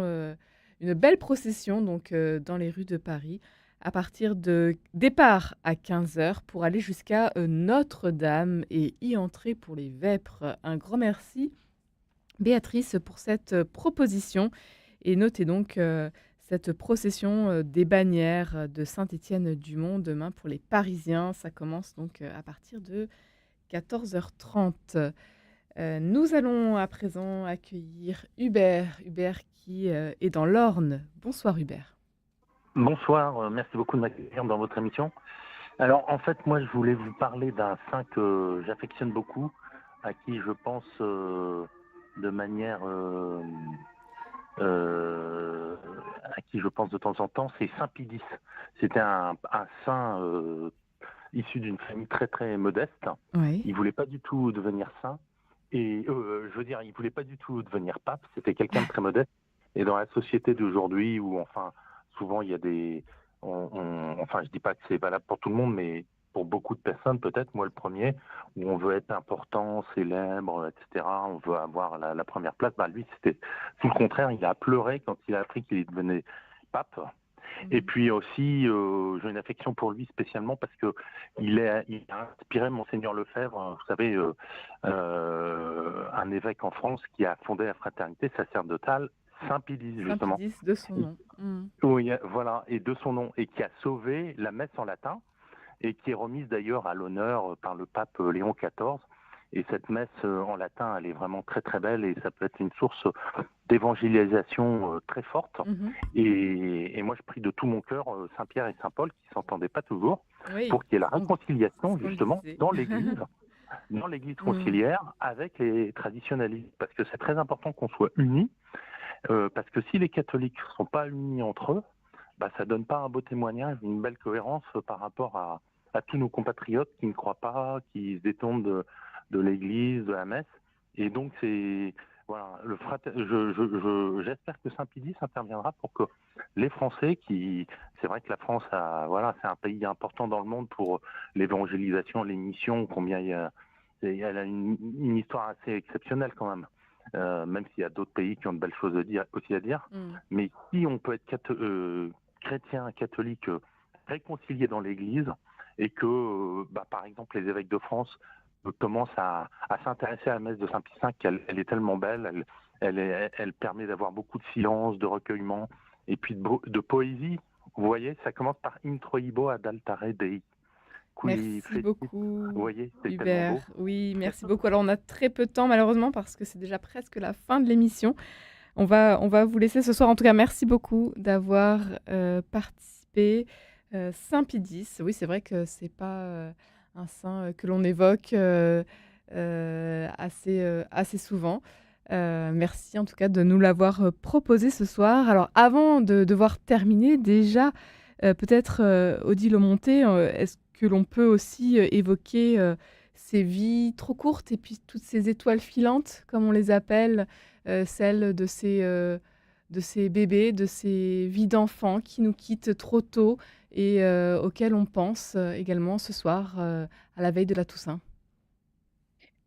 S2: une belle procession donc, dans les rues de Paris, à partir de départ à 15h pour aller jusqu'à Notre-Dame et y entrer pour les vêpres. Un grand merci, Béatrice, pour cette proposition. Et notez donc cette procession des bannières de Saint-Étienne-du-Mont demain pour les Parisiens. Ça commence donc à partir de 14h30. Nous allons à présent accueillir Hubert. Hubert qui est dans l'Orne. Bonsoir Hubert.
S15: Bonsoir, merci beaucoup de m'accueillir dans votre émission. Alors en fait, moi je voulais vous parler d'un saint que j'affectionne beaucoup, à qui je pense de manière... à qui je pense de temps en temps, c'est Saint Pidis. C'était un saint issu d'une famille très très modeste.
S2: Oui.
S15: Il voulait pas du tout devenir saint, et je veux dire, il voulait pas du tout devenir pape. C'était quelqu'un de très modeste. Et dans la société d'aujourd'hui, où enfin souvent il y a des, enfin je dis pas que c'est valable pour tout le monde, mais pour beaucoup de personnes, peut-être, moi le premier, où on veut être important, célèbre, etc. On veut avoir la première place. Bah, lui, c'était tout le contraire. Il a pleuré quand il a appris qu'il devenait pape. Et puis aussi, j'ai une affection pour lui spécialement parce que il a inspiré Monseigneur Lefebvre, vous savez, un évêque en France qui a fondé la fraternité sacerdotale Saint-Pidis, justement.
S2: Saint-Pédis de son nom.
S15: Oui, voilà, et de son nom, et qui a sauvé la messe en latin, et qui est remise d'ailleurs à l'honneur par le pape Léon XIV. Et cette messe en latin, elle est vraiment très très belle, et ça peut être une source d'évangélisation très forte. Et moi, je prie de tout mon cœur Saint-Pierre et Saint-Paul, qui s'entendaient pas toujours,
S2: Oui,
S15: pour qu'il y ait la réconciliation,
S2: ce qu'on
S15: justement,
S2: disait.
S15: dans l'Église conciliaire, avec les traditionnalistes. Parce que c'est très important qu'on soit unis, parce que si les catholiques ne sont pas unis entre eux, bah, ça ne donne pas un beau témoignage, une belle cohérence par rapport à tous nos compatriotes qui ne croient pas, qui se détournent de l'Église, de la messe. Et donc, voilà, j'espère que Saint-Pédis interviendra pour que les Français, c'est vrai que la France c'est un pays important dans le monde pour l'évangélisation, les missions, combien elle a une histoire assez exceptionnelle quand même. Même s'il y a d'autres pays qui ont de belles choses aussi à dire. Mais si on peut être chrétien, catholique, réconcilié dans l'Église, et que, par exemple, les évêques de France commencent à s'intéresser à la messe de Saint-Pie V, elle est tellement belle, elle permet d'avoir beaucoup de silence, de recueillement, et puis de poésie. Vous voyez, ça commence par Introibo ad altare Dei.
S2: Merci beaucoup,
S15: Vous voyez, c'est tellement
S2: Hubert.
S15: beau.
S2: Oui, merci beaucoup. Alors, on a très peu de temps, malheureusement, parce que c'est déjà presque la fin de l'émission. On va vous laisser ce soir. En tout cas, merci beaucoup d'avoir participé. Saint-Pédis, oui, c'est vrai que c'est pas un saint que l'on évoque assez souvent. Merci en tout cas de nous l'avoir proposé ce soir. Alors, avant de devoir terminer, déjà, peut-être, Odile Aumonté, est-ce que l'on peut aussi évoquer ces vies trop courtes et puis toutes ces étoiles filantes, comme on les appelle, celles de ces bébés, de ces vies d'enfants qui nous quittent trop tôt et auxquelles on pense également ce soir à la veille de la Toussaint.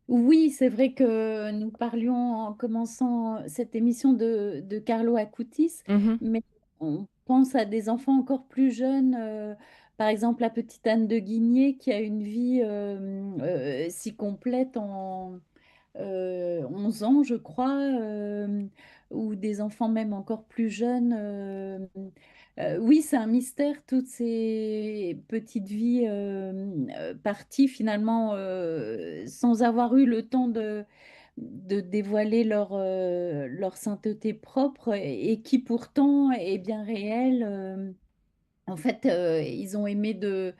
S5: Oui, c'est vrai que nous parlions en commençant cette émission de Carlo Acutis, mais on pense à des enfants encore plus jeunes, par exemple la petite Anne de Guigné qui a une vie si complète en 11 ans, je crois, ou des enfants même encore plus jeunes. Oui, c'est un mystère, toutes ces petites vies parties finalement sans avoir eu le temps de dévoiler leur sainteté propre et qui pourtant est bien réelle. En fait, ils ont aimé de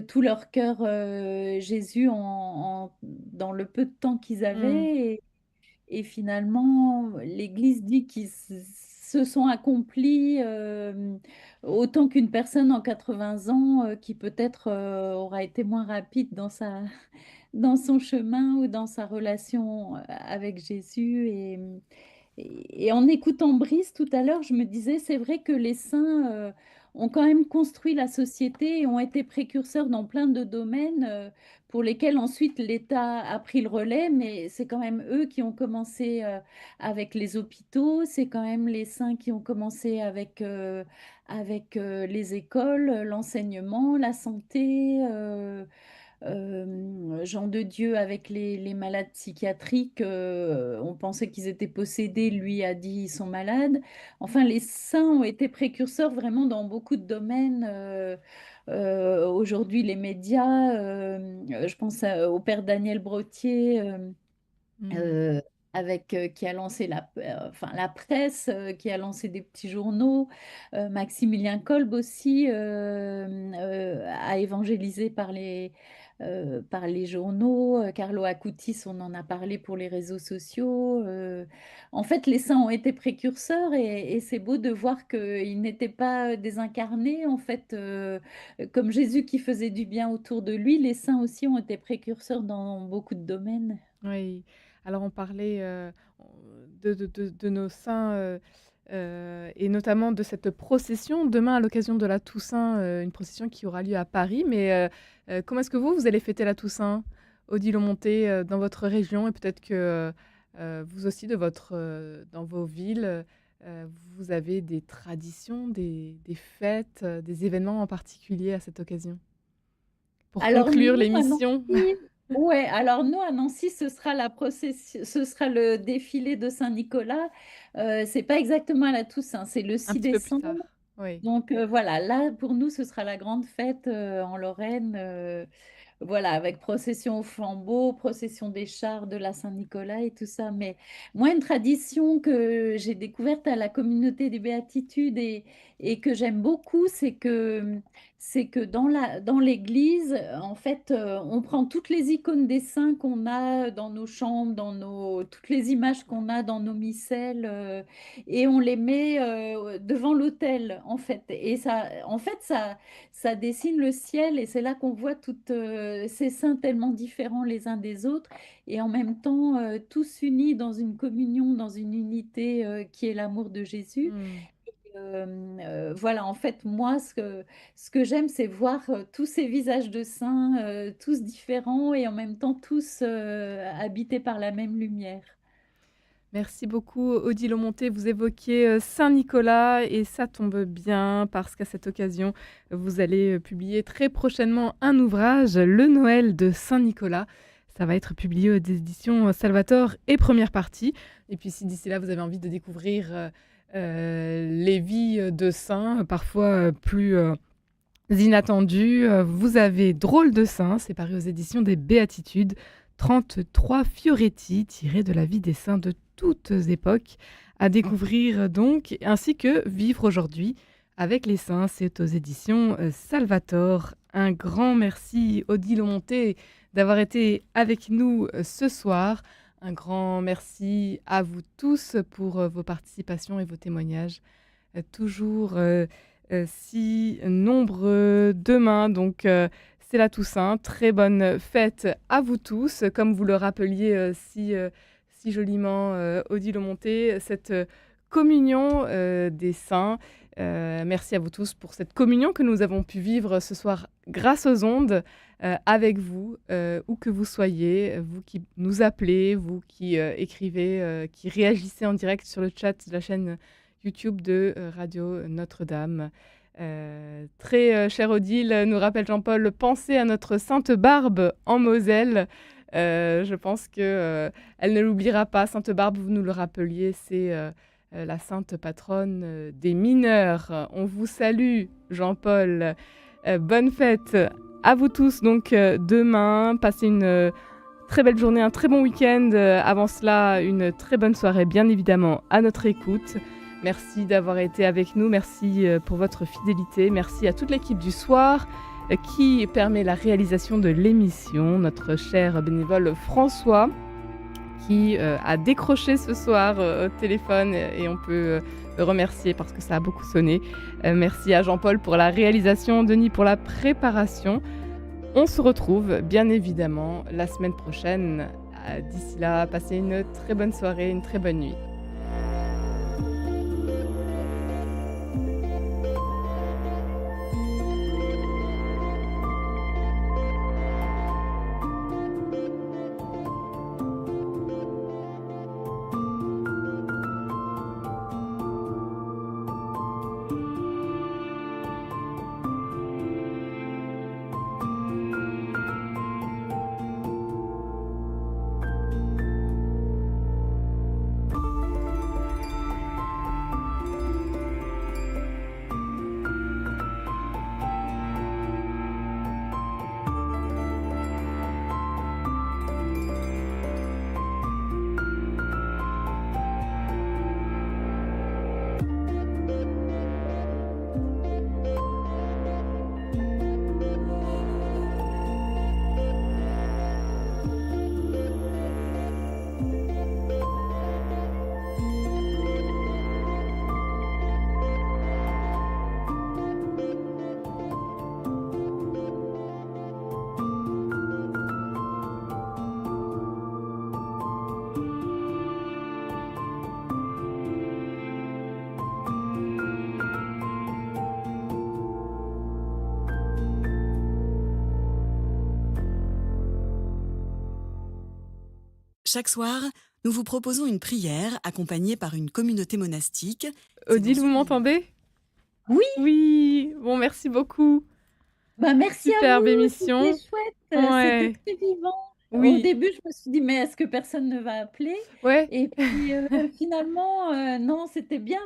S5: tout leur cœur Jésus dans le peu de temps qu'ils avaient. Et finalement, l'Église dit qu'ils se sont accomplis autant qu'une personne en 80 ans qui peut-être aura été moins rapide dans son chemin ou dans sa relation avec Jésus. Et en écoutant Brice tout à l'heure, je me disais, c'est vrai que les saints ont quand même construit la société et ont été précurseurs dans plein de domaines pour lesquels ensuite l'État a pris le relais, mais c'est quand même eux qui ont commencé avec les hôpitaux, c'est quand même les saints qui ont commencé avec les écoles, l'enseignement, la santé. Jean de Dieu avec les malades psychiatriques, on pensait qu'ils étaient possédés, lui a dit ils sont malades. Enfin, les saints ont été précurseurs vraiment dans beaucoup de domaines. Aujourd'hui, les médias, je pense au père Daniel Brottier. Qui a lancé la presse, qui a lancé des petits journaux. Maximilien Kolb aussi a évangélisé par les journaux. Carlo Acutis, on en a parlé pour les réseaux sociaux. En fait, les saints ont été précurseurs et c'est beau de voir qu'ils n'étaient pas désincarnés. En fait, comme Jésus qui faisait du bien autour de lui, les saints aussi ont été précurseurs dans beaucoup de domaines.
S2: Oui, alors on parlait de nos saints et notamment de cette procession demain à l'occasion de la Toussaint, une procession qui aura lieu à Paris. Mais comment est-ce que vous allez fêter la Toussaint, Odile Monté, dans votre région et peut-être que vous aussi dans vos villes, vous avez des traditions, des fêtes, des événements en particulier à cette occasion? Pour
S5: Alors
S2: conclure
S5: nous, à
S2: l'émission.
S5: Nancy, ouais, alors nous, à Nancy, ce sera ce sera le défilé de Saint-Nicolas. C'est pas exactement à la Toussaint, c'est le
S2: Un
S5: 6
S2: petit peu plus tard.
S5: décembre.
S2: Oui.
S5: Donc voilà, là, pour nous, ce sera la grande fête en Lorraine. Voilà, avec procession au flambeau, procession des chars de la Saint-Nicolas et tout ça. Mais moi, une tradition que j'ai découverte à la communauté des Béatitudes et que j'aime beaucoup, c'est que dans l'église, en fait, on prend toutes les icônes des saints qu'on a dans nos chambres, toutes les images qu'on a dans nos missels, et on les met devant l'autel, en fait. Et ça, en fait, ça dessine le ciel et c'est là qu'on voit toutes ces saints tellement différents les uns des autres et en même temps tous unis dans une communion, dans une unité qui est l'amour de Jésus. Voilà, en fait, moi, ce que j'aime, c'est voir tous ces visages de saints, tous différents et en même temps tous habités par la même lumière.
S2: Merci beaucoup, Odile Monté. Vous évoquiez Saint-Nicolas et ça tombe bien parce qu'à cette occasion, vous allez publier très prochainement un ouvrage, Le Noël de Saint-Nicolas. Ça va être publié aux éditions Salvator et Première Partie. Et puis si d'ici là, vous avez envie de découvrir les vies de saints, parfois plus inattendues, vous avez Drôle de saint, c'est paru aux éditions des Béatitudes. 33 Fioretti tirés de la vie des saints de toutes époques à découvrir donc, ainsi que Vivre aujourd'hui avec les saints, c'est aux éditions Salvator. Un grand merci Odile Monté d'avoir été avec nous ce soir. Un grand merci à vous tous pour vos participations et vos témoignages. Toujours si nombreux demain, donc c'est la Toussaint. Très bonne fête à vous tous. Comme vous le rappeliez si joliment, Odile Monté, cette communion des saints. Merci à vous tous pour cette communion que nous avons pu vivre ce soir grâce aux ondes avec vous, où que vous soyez, vous qui nous appelez, vous qui écrivez, qui réagissez en direct sur le chat de la chaîne YouTube de Radio Notre-Dame. Très cher Odile, nous rappelle Jean-Paul, pensez à notre Sainte Barbe en Moselle. Je pense qu'elle ne l'oubliera pas. Sainte Barbe, vous nous le rappeliez, c'est la sainte patronne des mineurs. On vous salue, Jean-Paul. Bonne fête à vous tous. Donc demain, passez une très belle journée, un très bon week-end. Avant cela, une très bonne soirée, bien évidemment, à notre écoute. Merci d'avoir été avec nous, merci pour votre fidélité, merci à toute l'équipe du soir qui permet la réalisation de l'émission, notre cher bénévole François qui a décroché ce soir au téléphone et on peut le remercier parce que ça a beaucoup sonné. Merci à Jean-Paul pour la réalisation, Denis pour la préparation. On se retrouve bien évidemment la semaine prochaine. D'ici là, passez une très bonne soirée, une très bonne nuit.
S3: Chaque soir, nous vous proposons une prière accompagnée par une communauté monastique.
S2: Odile, vous m'entendez?
S5: Oui.
S2: Oui. Bon, merci beaucoup.
S5: Bah, merci à
S2: Superbe
S5: vous,
S2: émission.
S5: c'était chouette,
S2: Ouais.
S5: c'était très vivant. Au
S2: Oui.
S5: début, je me suis dit: «Mais est-ce que personne ne va appeler?»
S2: Ouais.
S5: Et puis, finalement, non, c'était bien